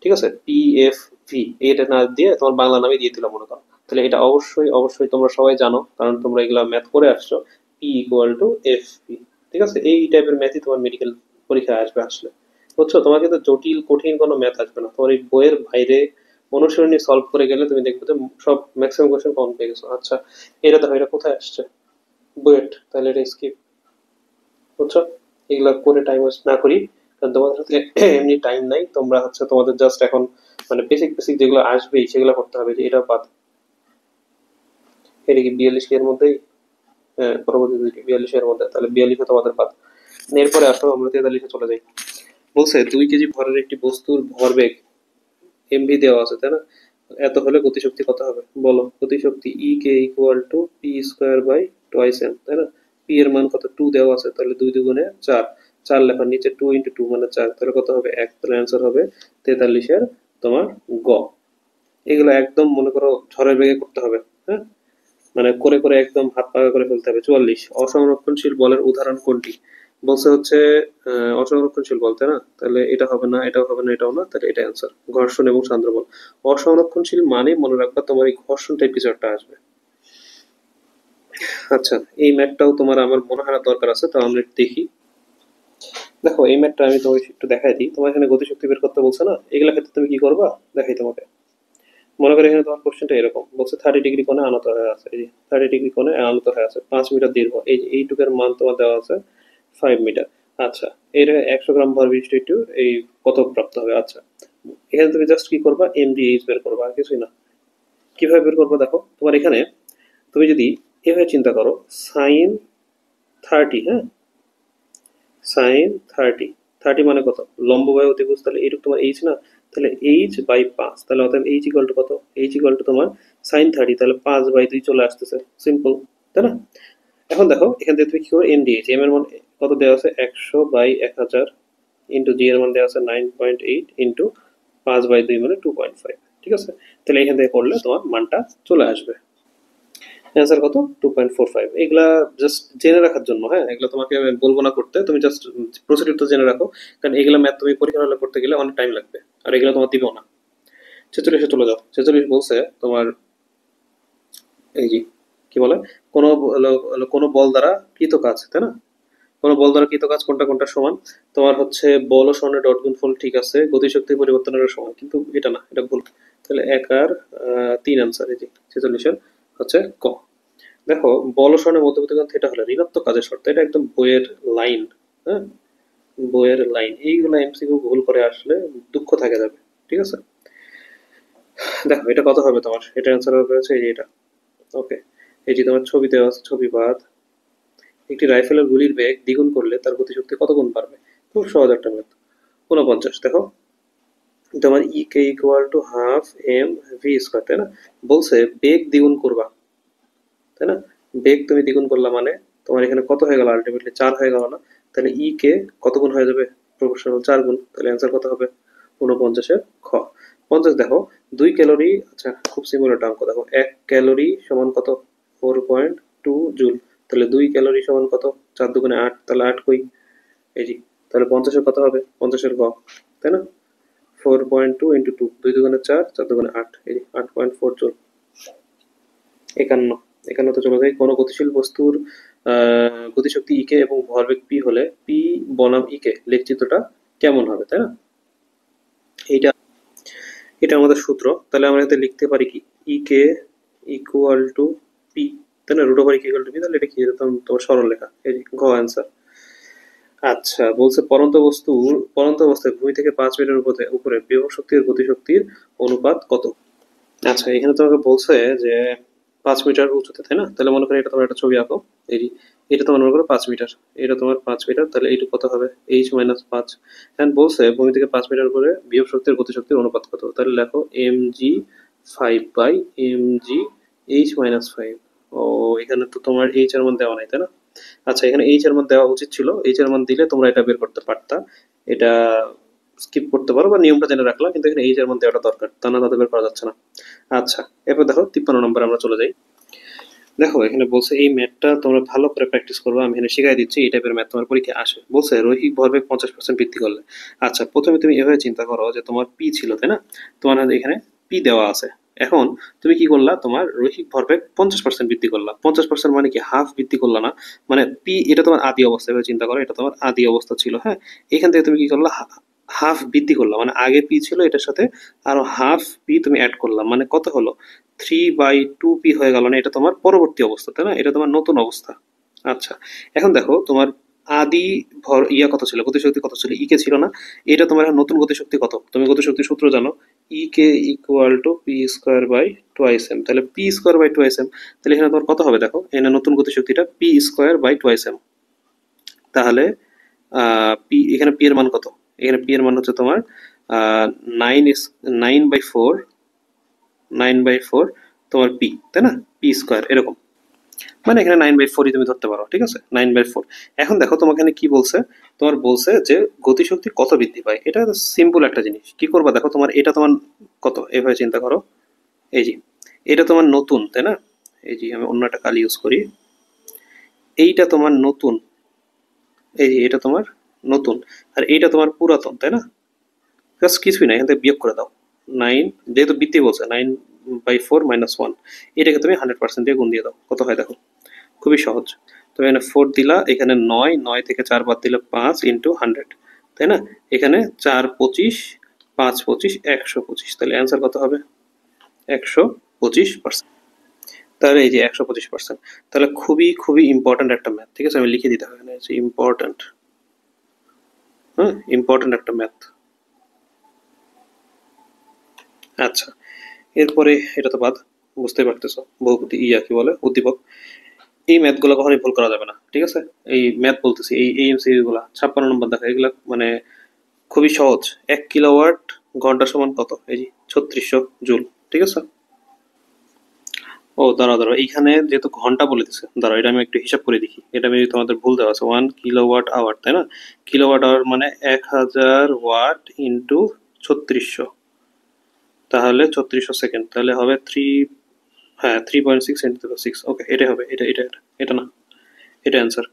ঠিক আছে, পি এফ ভি এটা না দিয়ে তোমার বাংলা নামে দিয়ে দিলাম মনে করো, তাহলে এটা অবশ্যই অবশ্যই তোমরা সবাই জানো, কারণ তোমরা এগুলা ম্যাথ করে আসছো। P equal to F V. ঠিক আছে, এই টাইপের ম্যাথই তোমার মেডিকেল পরীক্ষায় আসবে আসলে। বুঝছো, তোমার কিন্তু জটিল কঠিন কোনো ম্যাথ আসবে না, তোমার এই বইয়ের বাইরে অনুশীলনী সলভ করে গেলে তুমি দেখবে যে সব ম্যাক্সিমাম কোশ্চেন কম পেয়ে গেছো। আচ্ছা, এটা দেখো, এটা কোথায় আসছে? বুয়েট, তাহলে এটা স্কিপ। বুঝছো, এগুলা করে টাইম ওয়েস্ট না করি, কারণ তোমাদের হাতে এমনি টাইম নাই। তোমরা হচ্ছে তোমাদের জাস্ট এখন মানে বেসিক বেসিক যেগুলো আসবেই সেগুলো করতে হবে, যে এটা বাদ। এটা কি 42 এর মধ্যেই? হ্যাঁ, পরবর্তী দুইটি 42 এর মধ্যে, তাহলে 42 তোমাদের বাদ। এরপরে আসো আমরা 43 চলে যাই। বলছে 2 কেজি ভরের একটি বস্তুর ভরবেগ এমভি দেওয়া আছে, তাই না? এত হলে গতিশক্তি কত হবে বলো? গতিশক্তি E K equal to P square by twice M, তাই না? পি এর মান কত? 2 দেওয়া আছে, তাহলে 2 দুগুণে 4। 4 লেখার নিচে 2 ইন্টু 2 মানে 4, তাহলে কত হবে? 1। তাহলে অ্যান্সার হবে 43 এর তোমার গ। এগুলো একদম মনে করো ঝড়ের বেগে করতে হবে। হ্যাঁ, মানে করে করে একদম হাত পাকা করে ফেলতে হবে। 44, অসংরক্ষণশীল বলের উদাহরণ কোনটি? বলছে হচ্ছে অসংরক্ষণশীল বল, তাই না? তাহলে এটা হবে না, এটাও হবে না, এটাও না, তাহলে এটা অ্যান্সার ঘর্ষণ এবং সান্দ্র বল। অসংরক্ষণশীল মানে মনে রাখবা তোমার এই ঘর্ষণ টাইপ কিছু একটা আসবে। আচ্ছা, এই ম্যাথটাও তোমার আমার মনে হয় না দরকার আছে, তো আমরা একটু দেখি। দেখো, এই ম্যাথটা আমি তোমাকে একটু দেখাই দিই। তোমার এখানে গতিশক্তি বের করতে বলছে না, এগুলা ক্ষেত্রে তুমি কি করবা দেখাই তোমাকে। মনে করো এখানে তোমার কোশ্চেনটা এরকম বলছে, 30 ডিগ্রি কোণে আনত হয়ে আছে, এই যে 30 ডিগ্রি কোণে আনত হয়ে আছে, 5 মিটার দীর্ঘ, এই যে এইটুকের মান তোমার দেওয়া আছে 5 মিটার। আচ্ছা, এটা 100 গ্রাম ভর বিশিষ্ট একটু এই কত প্রাপ্ত হবে? আচ্ছা, এখানে তুমি জাস্ট কি করবা? এমডিএইচ বের করবা, আর কিছুই না। কিভাবে বের করবা দেখো, তোমার এখানে তুমি যদি এভাবে চিন্তা করো, সাইন 30, হ্যাঁ, সাইন 30, 30 মানে কত? লম্ব বাই অতিভুজ, তাহলে এইটুকু তোমার এইচ না, তাহলে এইচ বাই 5, তাহলে অতএব এইচ ইকুয়াল টু কত? এইচ ইকুয়াল টু তোমার সাইন 30, তাহলে 5/2 চলে আসতেছে, সিম্পল, তাই না? এখন দেখো এখান থেকে তুমি কি করো? এম দিয়েছি, এম এর মান কত দেওয়া আছে? 100/1000 ইন্টু জি এর মান দেওয়া আছে 9.8 ইন্টু 5/2 মানে 2.5। ঠিক আছে, তাহলে এখান থেকে করলে তোমার মানটা চলে আসবে। অ্যান্সার কত? 2.45। এগুলা জাস্ট জেনে রাখার জন্য, হ্যাঁ, এগুলো তোমাকে আমি বলবো না করতে, তুমি জাস্ট প্রসিডিউরটা জেনে রাখো, কারণ এগুলো ম্যাথ তুমি পরীক্ষা হলে করতে গেলে অনেক টাইম লাগবে, আর এগুলো তোমার দিবেও না। 46 চলে যাও। 46 বলছে তোমার এই যে কি বলে, কোনো কোনো বল দ্বারা কৃত কাজ, তাই না? কোনো বল দ্বারা কৃত কাজ কোনটা কোনটা সমান? তোমার হচ্ছে বল ও স্বর্ণের ডট গুণফল, ঠিক আছে, গতিশক্তি পরিবর্তনের সমান, কিন্তু এটা না, এটা ভুল। তাহলে 1 আর 3 আনসার, এই যে 46 হচ্ছে ক। দেখো, বল ও স্বর্ণের মধ্যবর্তী কোণ থিটা হলে ঋণাত্মক কাজের শর্ত, এটা একদম বইয়ের লাইন। হ্যাঁ, বইয়ের লাইন। এইগুলো এমসিকিউ ভুল করে আসলে দুঃখ থাকে যাবে। ঠিক আছে, দেখো এটা কত হবে তোমার? এটা অ্যান্সার হবে হচ্ছে এই যে এটা। ওকে, এই যে তোমার ছবি দেওয়া আছে, ছবি বাদ। একটি রাইফেলের গুলির বেগ দ্বিগুণ করলে তার গতিশক্তি কত গুণ বাড়বে? খুব সহজ একটা ম্যাথ। 49, দেখো তোমার E K equal to half M V square, তাই না? বলছে বেগ দ্বিগুণ করবা, তাই না? বেগ তুমি দ্বিগুণ করলা মানে তোমার এখানে কত হয়ে গেল? আলটিমেটলি 4 হয়ে গেল না? তাহলে ই কে কত গুণ হয়ে যাবে? প্রপোর্শনাল 4 গুণ, তাহলে অ্যান্সার কত হবে? 49 খ। 50 দেখো, 2 ক্যালোরি, আচ্ছা খুব সিম্পল একটা অঙ্ক। দেখো 1 ক্যালোরি সমান কত? 4.2 জুল, তাহলে 2 ক্যালোরি সমান কত? 4 দুগুণে 8, তাহলে 8 কই? এই যে, তাহলে 50 কত হবে? 50 গ, তাই না? 4.2 ইন্টু 2, 2 দুগুণে 4, 4 দুগুণে 8, এই যে 8.4 জুল। 51, 51 চলে যায়। কোনো গতিশীল বস্তুর গতিশক্তি ইকে এবং ভরবেগ পি হলে পি বনাম ইকে লেখ চিত্রটা কেমন হবে, তাই না? এইটা এটা আমাদের সূত্র, তাহলে আমরা এতে লিখতে পারি কি? ইকে ইকুয়াল টু পি, তাই না? Root over EK equal to P, তাহলে এটা কি তোমার সরল লেখা, এই যে ঘ অ্যান্সার। আচ্ছা, বলছে পরন্ত অবস্থায় ভূমি থেকে 5 মিটার উপরে বিভব শক্তি আর গতিশক্তির অনুপাত কত? আচ্ছা, এখানে তোমাকে বলছে যে 5 মিটার উঁচুতে, তাই না? তাহলে মনে করো এটা তোমার একটা ছবি আঁকো। এই যে, এটা তোমার মনে করো 5 মিটার, এটা তোমার 5 মিটার, তাহলে এইটুকু কত হবে? H-5। এখন বলছে ভূমি থেকে 5 মিটার উপরে বিভব শক্তির গতিশক্তির অনুপাত কত? তাহলে লেখো mg5/mg ও, এখানে তো তোমার এইচ এর মান দেওয়া নাই, তাই না? আচ্ছা, এখানে এইচ এর মান দেওয়া উচিত ছিল, এইচ এর মান দিলে তোমরা এটা বের করতে পারতা। এটা স্কিপ করতে পারো বা নিয়মটা জেনে রাখলাম, কিন্তু এখানে এইচ এর মান দেওয়াটা দরকার, তা না তাতে বের করা যাচ্ছে না। আচ্ছা, এরপর দেখো 53 নম্বরে আমরা চলে যাই। দেখো এখানে বলছে এই ম্যাথটা তোমরা ভালো করে প্র্যাকটিস করবে, আমি এখানে শিখাই দিচ্ছি, এই টাইপের ম্যাথ তোমার পরীক্ষায় আসে। বলছে রৈখিক ভরবেগ 50% বৃদ্ধি করলে। আচ্ছা, প্রথমে তুমি এভাবে চিন্তা করো যে তোমার পি ছিল, তাই না? তোমার এখানে পি দেওয়া আছে। এখন তুমি কি করলা, তোমার রৈখিক ভরবেগ 50% বৃদ্ধি করলা। 50% মানে কি, হাফ বৃদ্ধি করলা না? মানে পি এটা তোমার আদি অবস্থা, এভাবে চিন্তা করো, এটা তোমার আদি অবস্থা ছিল, হ্যাঁ। এখান থেকে তুমি কি করলা, হাফ বৃদ্ধি করলা, মানে আগে পি ছিল, এটার সাথে আরো হাফ পি তুমি অ্যাড করলাম, মানে কত হলো, 3/2p হয়ে গেল না? এটা তোমার পরবর্তী অবস্থা, তাই না? এটা তোমার নতুন অবস্থা। আচ্ছা, এখন দেখো তোমার আদি ভর কত ছিল, গতিশক্তি কত ছিল, ই কে ছিল না? এটা তোমার এখন নতুন গতিশক্তি কত, তুমি গতিশক্তির সূত্র জানো, E K equal to P square by twice M. তাহলে P square by twice M, তাহলে এখানে তোমার কত হবে দেখো, এখানে নতুন গতিশক্তিটা P square by twice M. তাহলে পি, এখানে পি এর মান কত, এখানে পি এর মান হচ্ছে তোমার আহ 9/4, 9/4 তোমার পি, তাই না? পি স্কোয়ার এরকম, মানে এখানে 9/4ই তুমি ধরতে পারো, ঠিক আছে, 9/4। এখন দেখো তোমাকে এখানে কি বলছে, তোমার বলছে যে গতিশক্তি কত বৃদ্ধি পায়। এটা সিম্পল একটা জিনিস, কি করবা দেখো, তোমার এটা তোমার কত, এভাবে চিন্তা করো, এই যে এটা তোমার নতুন, তাই না? এই যে আমি অন্য একটা কালি ইউজ করি, এইটা তোমার নতুন, এই যে এটা তোমার নতুন, আর এইটা তোমার পুরাতন, তাই না? জাস্ট কিছুই না, এখান থেকে বিয়োগ করে দাও। 9, যেহেতু বৃদ্ধি বলছে, 9/4 মাইনাস 1, এটাকে তুমি 100% দিয়ে গুণ দিয়ে দাও, কত হয় দেখো, খুবই সহজ। তুমি এখানে 4 দিলা, এখানে 9, 9 থেকে 4 বাদ দিলে 5 ইন্টু 100, তাই না? এখানে 4/25, 5/25, 125, তাহলে অ্যান্সার কত হবে, 125%। তাহলে এই যে 125%, তাহলে খুবই খুবই ইম্পর্ট্যান্ট একটা ম্যাথ, ঠিক আছে, আমি লিখে দিতে হবে এখানে ইম্পর্ট্যান্ট, হ্যাঁ, ইম্পর্ট্যান্ট একটা ম্যাথ। আচ্ছা, এরপরে এটা তো বাদ, বুঝতে পারতেছো, বহুপতি কি বলে, উদ্দীপক। এই ম্যাথ গুলো কখনোই ভুল করা যাবে না, ঠিক আছে? এই ম্যাথ বলতেছি, এই এমসিকিউ গুলা 56 নম্বর দেখা, এগুলা মানে খুবই সহজ। 1 কিলোওয়াট ঘন্টা সমান কত, এই যে 3600 জুল, ঠিক আছে? ও দাঁড়াও দাঁড়াও, এইখানে যেহেতু ঘন্টা বলে দিছে, দাঁড়াও এটা আমি একটু হিসাব করে দেখি, এটা আমি তোমাদের ভুল দেওয়া আছে, 1 কিলোওয়াট আওয়ার, তাই না? কিলোওয়াট আওয়ার মানে 1000 ওয়াট ইন্টু 3600, তাহলে 3600 সেকেন্ড, তাহলে হবে হ্যাঁ 3.6 × 10⁶, ওকে, এটাই হবে, এটা এটা না, এটা অ্যান্সার।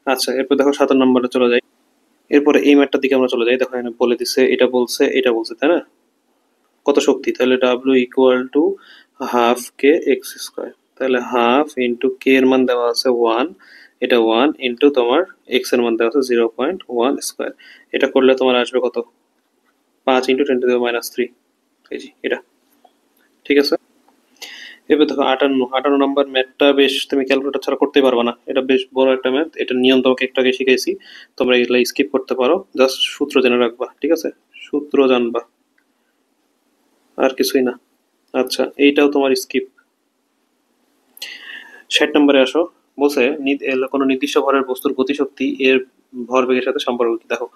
আচ্ছা, এরপর দেখো 7 নম্বরে চলে যাই। এরপরে এই ম্যাটটার দিকে আমরা চলে যাই, দেখো এখানে বলে দিচ্ছে, এটা বলছে, তাই না? কত শক্তি, তাহলে W equal to half K x square, তাহলে হাফ ইন্টু কে এর মান দেওয়া আছে 1, এটা 1 ইন্টু তোমার এক্স এর মান দেওয়া আছে 0.1 স্কোয়ার, এটা করলে তোমার আসবে কত, 5 × 10⁻³ এই যে এটা, ঠিক আছে? এবার দেখো 58 নম্বর ম্যাথটা বেশ, তুমি ক্যালকুলেটর ছাড়া করতেই পারবে না, এটা বেশ বড় একটা ম্যাথ, এটা নিয়ম তোমাকে একটু আগে শিখাইছি, তোমরা এগুলা স্কিপ করতে পারো, জাস্ট সূত্র জেনে রাখবা, ঠিক আছে? সূত্র জানবা, আর কিছুই না। আচ্ছা, এইটাও তোমার স্কিপ। 60 নম্বরে আসো, বলছে কোনো নির্দিষ্ট ভরের বস্তুর গতিশক্তি এর ভরবেগের সাথে সম্পর্ক কি। দেখো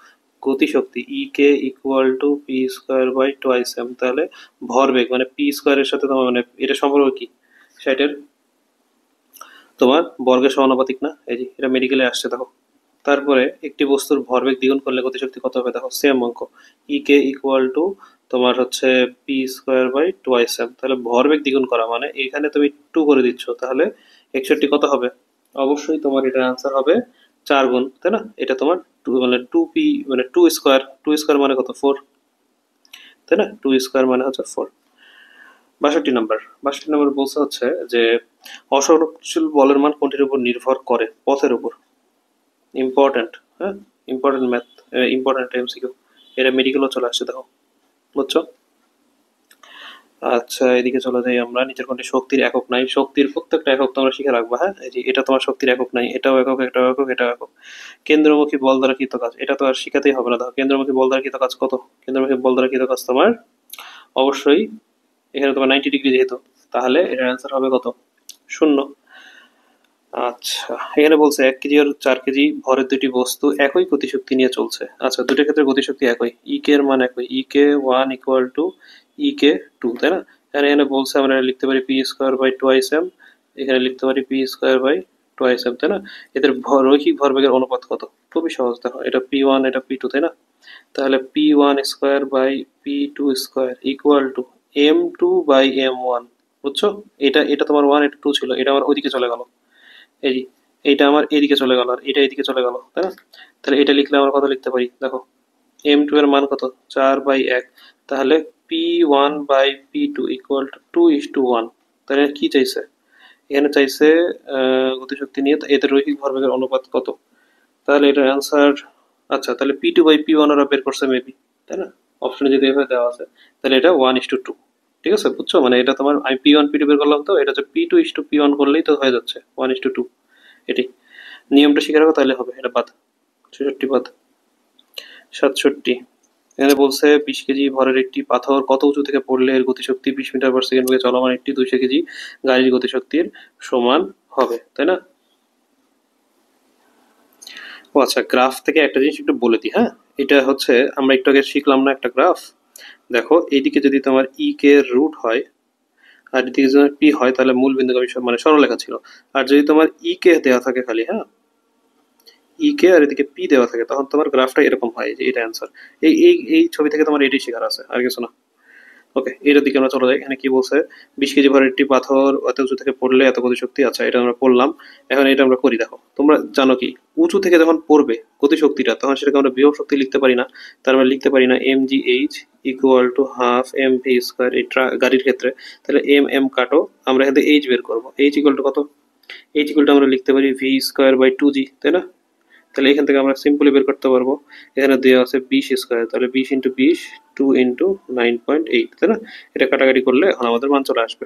গতিশক্তি E K equal to P square by twice M, তাহলে ভরবেগ মানে পি স্কোয়ারের সাথে তোমার মানে এটা সম্পর্ক কি, সেটার তোমার বর্গের সমানুপাতিক না? এই যে এটা মেডিকেলে আসছে, দেখো। তারপরে একটি বস্তুর ভরবেগ দ্বিগুণ করলে গতিশক্তি কত হবে, দেখো সেম অঙ্ক, ই কে ইকুয়াল টু তোমার হচ্ছে P square by twice M, তাহলে ভরবেগ দ্বিগুণ করা মানে এখানে তুমি 2 করে দিচ্ছ, তাহলে 61 কত হবে, অবশ্যই তোমার এটা আনসার হবে 4 গুণ, তাই না? এটা তোমার মানে 2p মানে 2 স্কোয়ার, 2 স্কোয়ার মানে কত, 4, তাই না? 2 স্কোয়ার মানে হচ্ছে 4। 62 নম্বর, 62 নম্বর বলছে হচ্ছে যে অসরলশীল বলের মান কোনটির উপর নির্ভর করে, পথের উপর। ইম্পর্টেন্ট, হ্যাঁ, ইম্পর্টেন্ট ম্যাথ, ইম্পর্টেন্ট এমসিকিউ, এটা মেডিকেলও চলে আসছে, দেখো, বুঝছো? আচ্ছা, এদিকে চলে যাই আমরা, নিচের কোনটি শক্তির একক নাই, শক্তির প্রত্যেকটা একক তোমরা শিখে রাখবা, হ্যাঁ। এই যে এটা তোমার শক্তির একক নাই, এটাও একক, এটাও একক, এটাও একক। কেন্দ্রমুখী বল দ্বারা কৃত কাজ, এটা তো আর শিখাতেই হবে না, দেখো কেন্দ্রমুখী বল দ্বারা কৃত কাজ কত, কেন্দ্রমুখী বল দ্বারা কৃত কাজ তোমার অবশ্যই এখানে তোমার 90 ডিগ্রি যেহেতু, তাহলে এটার অ্যান্সার হবে কত, 0। আচ্ছা, এখানে বলছে 1 কেজি আর 4 কেজি ভরের দুটি বস্তু একই গতিশক্তি নিয়ে চলছে। আচ্ছা, দুটোর ক্ষেত্রে গতিশক্তি একই, ই কে এর মান একই, ই কে 1 ইকুয়াল টু ই কে 2, তাই না? এখানে এখানে বলছে আমরা লিখতে পারি P square by twice M, এখানে লিখতে পারি P square by twice M, তাই না? এদের রৈখিক ভরবেগের অনুপাত কত, খুবই সহজ, দেখো এটা P1 এটা P2, তাই না? তাহলে P1 square by P2 square equal to M2 by M1, বুঝছো? এটা এটা তোমার 1 এটা 2 ছিল, এটা আমার ওইদিকে চলে গেল, এই এইটা আমার এদিকে চলে গেল আর এটা এদিকে চলে গেল, তাই না? তাহলে এটা লিখলে আমরা কত লিখতে পারি দেখো, M2 এর মান কত, 4/1। তাহলে P1/P2 ইকুয়াল টু 2:1। তাহলে কি চাইছে এখানে? চাইছে গতিশক্তি নিয়ে এদের রৈখিক ভরবেগের অনুপাত কত। তাহলে এটার অ্যান্সার, আচ্ছা তাহলে P2/P1 ওরা বের করছে মেবি, তাই না? অপশনে যদি এভাবে দেওয়া আছে তাহলে এটা 1:2। ঠিক আছে, বুঝছো? মানে এটা তোমার আমি P1 P2 বের করলাম, তো এটা হচ্ছে P2:P1 করলেই তো হয়ে যাচ্ছে 1:2। এটি নিয়মটা শিখে রাখো, তাহলে হবে। এটা বাদ, 66 বাদ। 67 এখানে বলছে 20 কেজি ভরের একটি পাথর কত উঁচু থেকে পড়লে এর গতিশক্তি 20 মিটার/সেকেন্ড বেগে চলমান একটি 200 কেজি গাড়ির গতিশক্তির সমান হবে, তাই না? ও আচ্ছা, গ্রাফ থেকে একটা জিনিস একটু বলে দিই, হ্যাঁ। এটা হচ্ছে আমরা একটু আগে শিখলাম না একটা গ্রাফ। দেখো এইদিকে যদি তোমার কে রুট হয় আর এদিকে যদি তোমার পি হয় তাহলে মূল বিন্দুগামী মানে সরলরেখা ছিল। আর যদি তোমার কে দেওয়া থাকে খালি, হ্যাঁ, কে আর এদিকে পি দেওয়া থাকে, তখন তোমার গ্রাফটা এরকম হয়, যে এটা অ্যান্সার। এই ছবি থেকে তোমার এটাই শেখার আছে, আর কিছু না। ওকে, এটার দিকে আমরা চলে যাই। এখানে কি বলছে, 20 কেজি ভরের একটি পাথর এত উঁচু থেকে পড়লে এত গতিশক্তি। আচ্ছা, এটা আমরা পড়লাম। এখন এটা আমরা করি, দেখো তোমরা জানো কি, উঁচু থেকে যখন পড়বে গতিশক্তিটা তখন সেটাকে আমরা বিভব শক্তি লিখতে পারি না। তার মানে লিখতে পারি না mgh equal to half mv², এই গাড়ির ক্ষেত্রে। তাহলে এম কাটো, আমরা এখান থেকে এইচ বের করবো। এইচ ইকুয়াল টু কত? এইচ ইকুয়াল টু আমরা লিখতে পারি v²/2g, তাই না? তাহলে এখান থেকে আমরা সিম্পলি বের করতে পারবো। এখানে দেওয়া আছে 20², তাহলে 20 × 20 2 × 9.8, তাই না? এটা কাটাকাটি করলে এখন আমাদের মান চলে আসবে।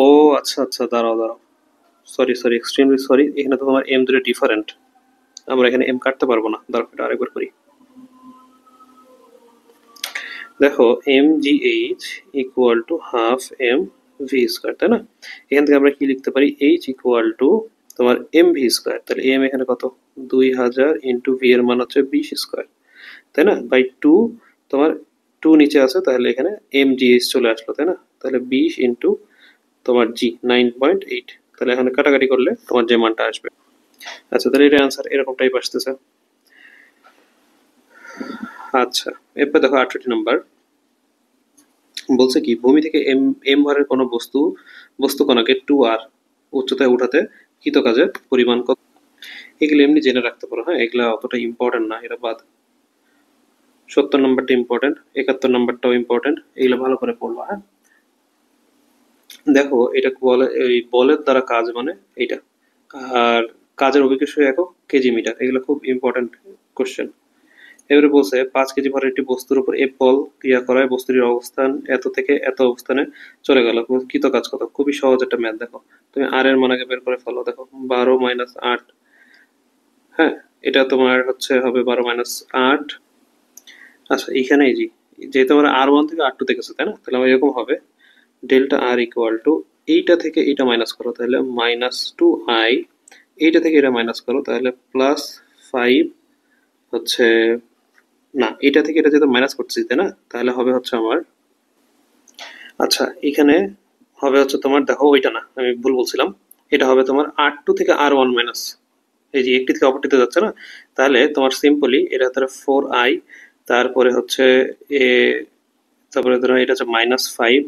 ও আচ্ছা আচ্ছা, দাঁড়াও দাঁড়াও, সরি সরি, এক্সট্রিমলি সরি, এখানে তো তোমার এম দুটো ডিফারেন্ট। আমরা এখানে এম কাটতে পারবো না, দাঁড়াও এটা আরেকবার করি। দেখো mgh equal to half M v², তাই না? এখান থেকে আমরা কি লিখতে পারি, h ইকুয়াল টু তোমার mv²। তাহলে এম এখানে কত, 2000 ইন্টু ভি এর মান হচ্ছে 20², তাই না? বাই 2, তোমার 2 নিচে আছে, তাহলে এখানে mgh চলে আসলো, তাই না? তাহলে 20 ইন্টু তোমার জি 9.8, তাহলে এখানে কাটাকাটি করলে তোমার যে মানটা আসবে। আচ্ছা, তাহলে এটা অ্যান্সার এরকম টাইপ আসতেছে। আচ্ছা, এরপর দেখো 68 নাম্বার বলছে কি, ভূমি থেকে এম এম ভরের কোনো বস্তু কণাকে 2r উচ্চতায় উঠাতে কৃত কাজের পরিমাণ কত। এগুলো এমনি জেনে রাখতে পারো, হ্যাঁ, এগুলা অতটা ইম্পর্টেন্ট না, এটা বাদ। 70 নম্বরটা ইম্পর্টেন্ট, 71 নম্বরটাও ইম্পর্টেন্ট, এগুলো ভালো করে পড়বা, হ্যাঁ। দেখো এটা বলে, এই বলের দ্বারা কাজ মানে এইটা, আর কাজের অভিকর্ষ একক কেজি মিটার, এগুলো খুব ইম্পর্টেন্ট কোশ্চেন। এবারে বলছে 5 কেজি ভরের একটি বস্তুর উপর এফ বল ক্রিয়া করায় বস্তুটির অবস্থান এত থেকে এত অবস্থানে চলে গেল, কৃত কাজ কত। খুবই সহজ একটা ম্যাথ, দেখো তুমি আর এর মান আগে বের করে ফেলো। দেখো 12 - 8, হ্যাঁ, এটা তোমার হচ্ছে হবে 12 - 8। আচ্ছা, এইখানে এই যে, যেহেতু আমরা R1 থেকে R2 দেখেছি, তাই না? তাহলে আমার এরকম হবে, ডেল্টা আর ইকুয়াল টু, এইটা থেকে এটা মাইনাস করো তাহলে -2i, এইটা থেকে এটা মাইনাস করো তাহলে +5 হচ্ছে, না এটা থেকে এটা যেহেতু মাইনাস করতেছি, তাই না? তাহলে হবে হচ্ছে আমার, আচ্ছা এখানে হবে হচ্ছে তোমার, দেখো ওইটা না, আমি ভুল বলছিলাম। এটা হবে তোমার R2 থেকে R1 মাইনাস, এই যে একটি থেকে অপরটিতে যাচ্ছে না, তাহলে তোমার সিম্পলি এটা তাহলে 4i, তারপরে হচ্ছে এ, তারপরে ধরো এটা হচ্ছে -5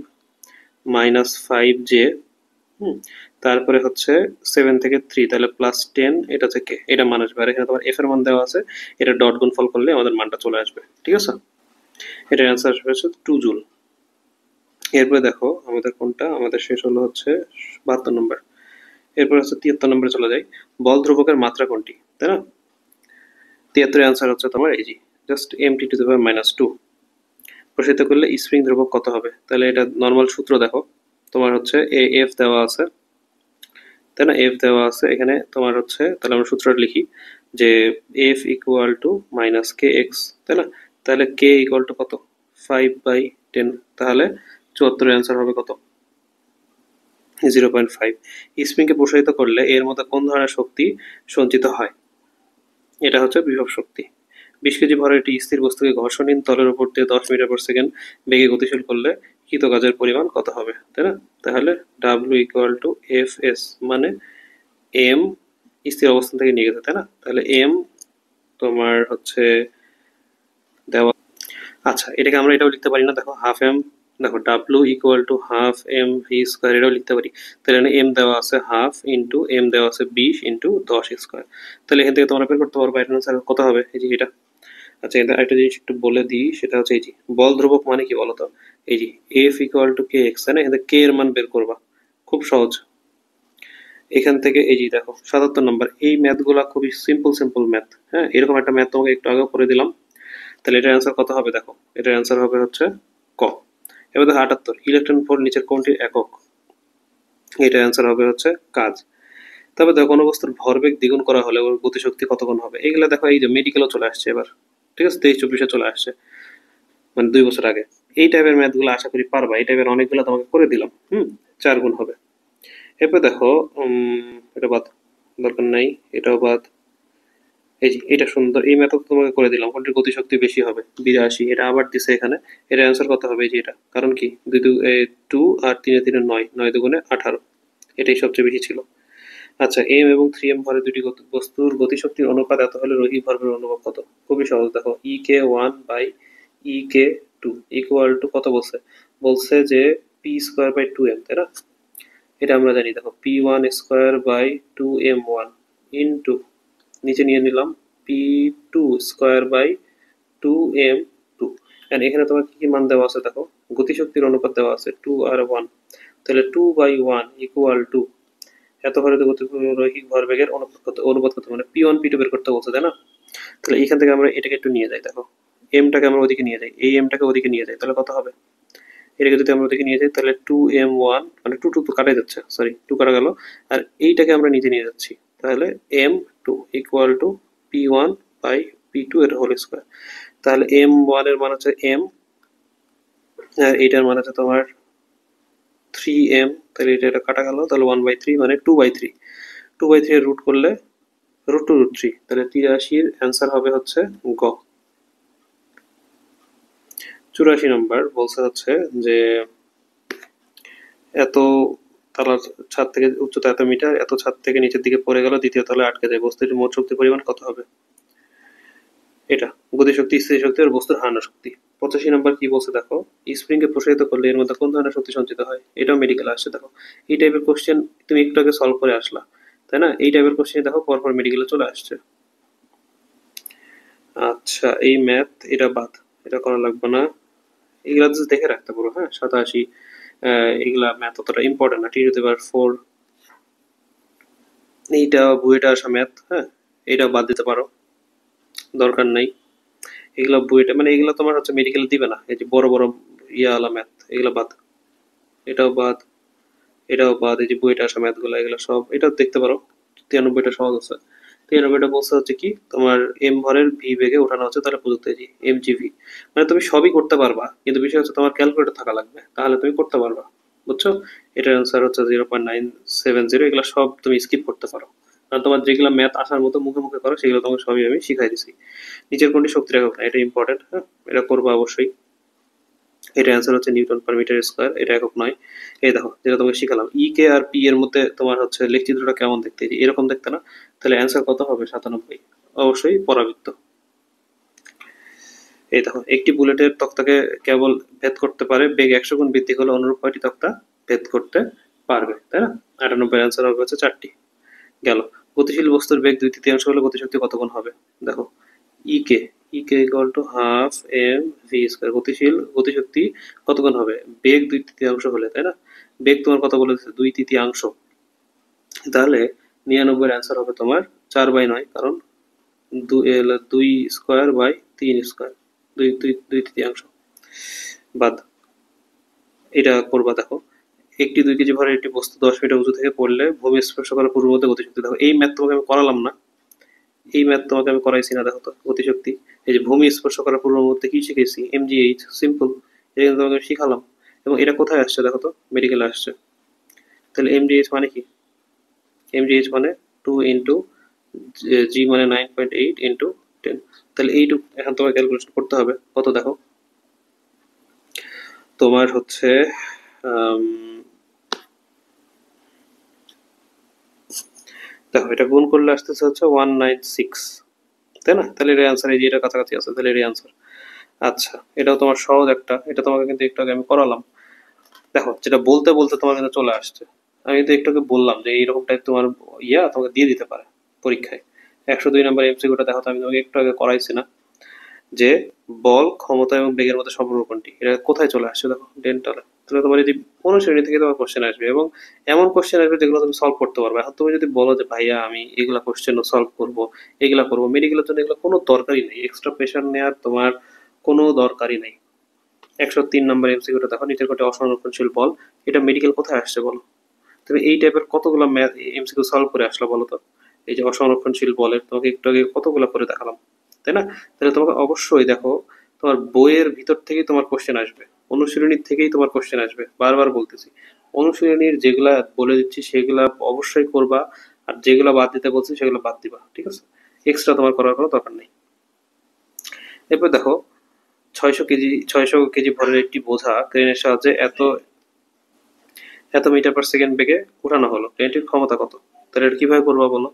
হুম, তারপরে হচ্ছে 7 থেকে 3, তাহলে +10, এটা থেকে এটা মান আসবে। আর এখানে তোমার এফ এর মান দেওয়া আছে, এটা ডট গুণফল করলে আমাদের মানটা চলে আসবে, ঠিক আছে? এটার অ্যান্সার আসবে হচ্ছে 2 জুল। এরপরে দেখো আমাদের কোনটা, আমাদের শেষ হলো হচ্ছে 72 নম্বর। এরপর হচ্ছে 73 নম্বরে চলে যাই, বল ধ্রুবকের মাত্রা কোনটি, তাই না? 73 অ্যান্সার হচ্ছে তোমার এই যে জাস্ট mt⁻²। প্রসারিত করলে স্প্রিং ধ্রুবক কত হবে? তাহলে এটা নর্মাল সূত্র, দেখো তোমার হচ্ছে এফ দেওয়া আছে, তাই না? এফ দেওয়া আছে এখানে তোমার হচ্ছে, তাহলে আমরা সূত্রটা লিখি যে এফ ইকুয়াল টু -kx, তাই না? তাহলে কে ইকুয়াল টু কত, 5/10, তাহলে 74 অ্যান্সার হবে কত, 0.5। স্প্রিংকে প্রসারিত করলে এর মধ্যে কোন ধরনের শক্তি সঞ্চিত হয়? এটা হচ্ছে বিভব শক্তি। 20 কেজি ভরের একটি স্থির বস্তুকে ঘর্ষণহীন তলের উপর দিয়ে 10 মিটার/সেকেন্ড বেগে গতিশীল করলে কৃত কাজের পরিমাণ কত হবে, তাই না? তাহলে W equal to F S, মানে এম স্থির অবস্থান থেকে নিয়ে গেছে, তাই না? তাহলে এম তোমার হচ্ছে দেওয়া, আচ্ছা এটাকে আমরা এটাও লিখতে পারি না, দেখো হাফ এম দেখো W equal to half M V square, এটাও লিখতে পারি। তাহলে এখানে এম দেওয়া আছে হাফ ইন্টু এম দেওয়া আছে 20 ইন্টু 10 স্কোয়ার। তাহলে এখান থেকে তোমরা বের করতে পারবো এটার আনসার কত হবে, এই যে এটা। আচ্ছা, এটা একটা জিনিস একটু বলে দিই, সেটা হচ্ছে এই যে বল ধ্রুবক মানে কি বলতো, এই যে F equal to K x, তাই না? এখান থেকে কে এর মান বের করবা, খুব সহজ। এখান থেকে এই যে দেখো 77 নম্বর, এই ম্যাথ গুলা খুবই সিম্পল সিম্পল ম্যাথ। হ্যাঁ, এরকম একটা ম্যাথ তোমাকে একটু আগে করে দিলাম। তাহলে এটার অ্যান্সার কত হবে দেখো, এটার অ্যান্সার হবে হচ্ছে ক। এবার দেখো 78, ইলেকট্রন ভোল্ট নিচের কোনটির একক, এটার অ্যান্সার হবে হচ্ছে কাজ। তবে দেখো কোনো বস্তুর ভরবেগ দ্বিগুণ করা হলে ওর গতিশক্তি কত গুণ হবে, এইগুলো দেখো এই যে মেডিকেলও চলে আসছে এবার, ঠিক আছে, 23-24-এ চলে আসছে, মানে 2 বছর আগে। এই টাইপের ম্যাথ গুলো আশা করি পারবা, এই টাইপের অনেকগুলো তোমাকে করে দিলাম। 4 গুণ হবে। এরপর দেখো এটা বাদ, দরকার নাই, এটাও বাদ। এই যে এটা সুন্দর, এই মেথড তোমাকে করে দিলাম, কোনটির গতিশক্তি বেশি হবে, 82, এটা আবার দিছে এখানে। এর অ্যান্সার কত হবে, এই যে এটা, কারণ কি 2 আর 3 9, 9 দুগুণে 18, এটাই সবচেয়ে বেশি ছিল। আচ্ছা, এম এবং 3m ভরের দুটি বস্তুর গতিশক্তির অনুপাত এত হলে রৈখিক ভরবেগের অনুপাত কত? খুবই সহজ, দেখো ek1/ek2 ইকুয়াল টু কত বলছে, বলছে যে p² বাই 2m, তাই না? এটা আমরা জানি, দেখো p1² বাই 2m1 ইন্টু নিচে নিয়ে নিলাম p2² বাই 2m2। এখানে তোমার কি কি মান দেওয়া আছে দেখো, গতিশক্তির অনুপাত দেওয়া আছে 2 আর 1, তাহলে 2/1 ইকুয়াল টু এত হলে তো রৈখিক ভরবেগের অনুপাত কত মানে p1 p2 বের করতে বলছে, তাই না? তাহলে এখান থেকে আমরা এটাকে একটু নিয়ে যাই, দেখো এমটাকে আমরা ওদিকে নিয়ে যাই, এই এমটাকে ওদিকে নিয়ে যাই, তাহলে কত হবে, এটাকে যদি আমরা ওদিকে নিয়ে যাই তাহলে 2m1, মানে 2 তো কাটাই যাচ্ছে, সরি 2 কাটা গেল, আর এইটাকে আমরা নিচে নিয়ে যাচ্ছি, তাহলে m2 ইকুয়াল টু p1/p2 এর হোল স্কোয়ার। তাহলে m1 এর মান হচ্ছে m, আর এইটার মান হচ্ছে তোমার 3m, তাহলে এটা কাটা গেল, তাহলে 1/3 মানে 2/3, 2/3 এর রুট করলে √2 √3, তাহলে 83-র অ্যান্সার হবে হচ্ছে গ। 84 নম্বর বলছে হচ্ছে যে এত তলার ছাদ থেকে উচ্চতা এত মিটার, এত ছাদ থেকে নিচের দিকে পড়ে গেল, দ্বিতীয় তলায় আটকে যায়, বস্তুটির মোট শক্তির পরিমাণ কত হবে? এটা গতিশক্তি, স্থিতি শক্তি আর বস্তুর হারানো শক্তি। 85 নম্বর কি বলছে দেখো, স্প্রিং কে প্রসারিত করলে এর মধ্যে কোন ধরনের শক্তি সঞ্চিত হয়, এটাও মেডিকেল আসছে। দেখো এই টাইপের কোশ্চেন তুমি একটু আগে সলভ করে আসলা, তাই না? এই টাইপের কোশ্চেন দেখো পরপর মেডিকেলে চলে আসছে। আচ্ছা, এই ম্যাথ এটা বাদ, এটা করা লাগবে না, এগুলা just দেখে রাখতে পারো। হ্যাঁ, 87, এগুলা ম্যাথ অতটা ইম্পর্টেন্ট না, t⁴ এইটা বুয়েটে আসা ম্যাথ। হ্যাঁ, এটা বাদ দিতে পারো, দরকার নাই। এগুলা বুয়েটে মানে এগুলা তোমার হচ্ছে মেডিকেল দিবে না, এই যে বড় বড় ইয়ালা ম্যাথ, এগুলা বাদ, এটাও বাদ, এটাও বাদ। এই যে বুয়েটে আসা ম্যাথ গুলা এগুলা সব, এটাও দেখতে পারো। 93টা সহজ আছে। 93টা বলছে হচ্ছে কি, তোমার এম ভরের ভি বেগে ওঠানো হচ্ছে, তাহলে প্রযুক্ত এই যে mgv, মানে তুমি সবই করতে পারবা, কিন্তু বিষয় হচ্ছে তোমার ক্যালকুলেটর থাকা লাগবে, তাহলে তুমি করতে পারবা, বুঝছো? এটার অ্যান্সার হচ্ছে 0.970, এগুলো সব তুমি স্কিপ করতে পারো, কারণ তোমার যেগুলো ম্যাথ আসার মতো মুখে মুখে করো সেগুলো তোমাকে সবই আমি শিখাই দিছি। নিচের কোনটি শক্তির একক না, এটা ইম্পর্টেন্ট, হ্যাঁ এটা করবো অবশ্যই। এটা অ্যান্সার হচ্ছে নিউটন/মিটার স্কয়ার, এটা একক নয়। এই দেখো যেটা তোমাকে শিখালাম, ই কে আর পি এর মধ্যে তোমার হচ্ছে লেখচিত্রটা কেমন দেখতে, এই যে এরকম দেখতে না? তাহলে অ্যান্সার কত হবে, 97, অবশ্যই পরাবৃত্ত। এই দেখো একটি বুলেটের তক্তাকে কেবল ভেদ করতে পারে বেগ 100 গুণ বৃদ্ধি হলে অনুরূপ কয়টি তক্তা ভেদ করতে পারবে, তাই না? 98 অ্যান্সার হবে হচ্ছে 4টি। গেল, গতিশীল বস্তুর বেগ 2/3 হলে গতিশক্তি কত গুণ হবে? দেখো EK, EK equal to half M V square, গতিশক্তি কত গুণ হবে, বেগ 2/3 হলে, তাই না? বেগ তোমার কত বলেছে, 2/3, তাহলে 99 অ্যান্সার হবে তোমার 4/9, কারণ 2 স্কয়ার/3 স্কয়ার, 2/3 বাদ। এটা করবা, দেখো একটি 2 কেজি ভরের একটি বস্তু 10 মিটার উঁচু থেকে পড়লে ভূমি স্পর্শ করার পূর্ব মধ্যে গতিশক্তি, দেখো এই ম্যাথ তোমাকে আমি করালাম না, এই ম্যাথ তোমাকে আমি করাইছি না, দেখো তো গতিশক্তি, এই যে ভূমি স্পর্শ করার পূর্ব মুহূর্তে কি শিখেছি, mgh, সিম্পল, এটা কিন্তু তোমাকে শিখালাম। এবং এটা কোথায় আসছে দেখো তো, মেডিকেলে আসছে। তাহলে mgh মানে কি, mgh মানে 2 ইন্টু জি মানে 9.8 ইন্টু 10, তাহলে এইটুকু এখন তোমার ক্যালকুলেশন করতে হবে, কত দেখো তোমার হচ্ছে দেখো এটা গুণ করলে আসতেছে হচ্ছে 196, তাই না? তাহলে এর অ্যান্সার এই যে এটা কাছাকাছি আছে, তাহলে এর অ্যান্সার। আচ্ছা, এটাও তোমার সহজ একটা, এটা তোমাকে কিন্তু একটু আগে আমি করালাম। দেখো, যেটা বলতে বলতে তোমার কিন্তু চলে আসছে। আমি কিন্তু একটু আগে বললাম যে এইরকম টাইপ তোমার তোমাকে দিয়ে দিতে পারে পরীক্ষায়। 102 নম্বর এমসিকিউটা দেখো তো, আমি তোমাকে একটু আগে করাইছি না, যে বল, ক্ষমতা এবং বেগের মধ্যে সম্পর্ক কোনটি, এটা কোথায় চলে আসছে দেখো, ডেন্টালে। তাহলে তোমার এই যে অনুশীলনী থেকে তোমার কোশ্চেন আসবে, এবং এমন কোশ্চেন আসবে যেগুলো তুমি সলভ করতে পারবে। এখন তুমি যদি বলো যে ভাইয়া আমি এগুলা কোশ্চেন সলভ করবো, এগুলা করবো, মেডিকেলের জন্য এগুলো কোনো দরকারই নেই, এক্সট্রা প্রেশার নেওয়ার তোমার কোনো দরকারই নেই। 103 নম্বর এমসিকিউটা দেখো, নিচের কোটে অসংরক্ষণশীল বল, এটা মেডিকেল কোথায় আসছে বলো? তুমি এই টাইপের কতগুলো ম্যাথ এমসিকিউ সলভ করে আসলো বলো তো? এই যে অসংরক্ষণশীল বলের তোমাকে একটু আগে কতগুলো করে দেখালাম, তাই না? তাহলে তোমাকে অবশ্যই দেখো, তোমার বইয়ের ভিতর থেকেই তোমার কোশ্চেন আসবে, অনুশীলনীর থেকেই তোমার কোশ্চেন আসবে, বারবার বলতেছি। অনুশীলনীর যেগুলা বলে দিচ্ছি সেগুলা অবশ্যই করবা, আর যেগুলো বাদ দিতে বলছি সেগুলো বাদ দিবা, ঠিক আছে? এক্সট্রা তোমার করার কোনো দরকার নেই। এরপর দেখো, 600 কেজি ভরের একটি বোঝা ক্রেনের সাহায্যে এত এত মিটার পার সেকেন্ড বেগে উঠানো হলো, ট্রেনটির ক্ষমতা কত? তাহলে এটা কিভাবে করবা বলো?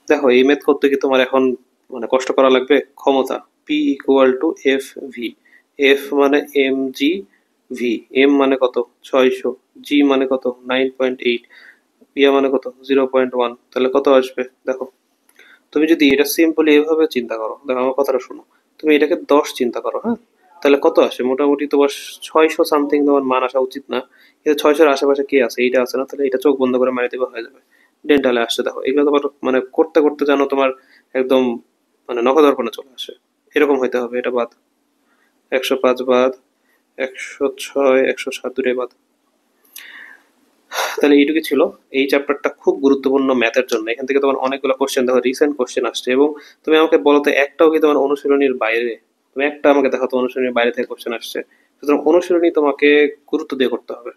দেখো, এই ম্যাথ করতে কি তোমার এখন মানে কষ্ট করা লাগবে? ক্ষমতা, P equal to F V. F মানে এম জি, ভি, এম মানে কত 600, জি মানে কত 9.8, ইয়া মানে কত 0.1, তাহলে কত আসবে দেখো। তুমি যদি এটা সিম্পলি এভাবে চিন্তা করো, দেখো আমার কথাটা শোনো, তুমি এটাকে 10 চিন্তা করো, হ্যাঁ, তাহলে কত আসে মোটামুটি তোমার 600 সামথিং তোমার মান আসা উচিত না? কিন্তু 600-এর আশেপাশে কি আছে, এইটা আছে না? তাহলে এটা চোখ বন্ধ করে মারি দেবে, হয়ে যাবে। ডেন্টালে আসছে দেখো, এগুলো তোমার মানে করতে করতে জানো তোমার একদম মানে নখদর্পণে চলে আসে, এরকম হইতে হবে। এটা বাদ, 105 বাদ, 106, 107 দুটোই বাদ। তাহলে এইটুকু ছিল এই চ্যাপ্টারটা, খুব গুরুত্বপূর্ণ ম্যাথের জন্য। এখান থেকে তোমার অনেকগুলো কোশ্চেন দেখো, রিসেন্ট কোশ্চেন আসছে, এবং তুমি আমাকে বলো তো একটাও কি তোমার অনুশীলনীর বাইরে? তুমি একটা আমাকে দেখো তো অনুশীলনীর বাইরে থেকে কোশ্চেন আসছে। সুতরাং অনুশীলনী তোমাকে গুরুত্ব দিয়ে করতে হবে।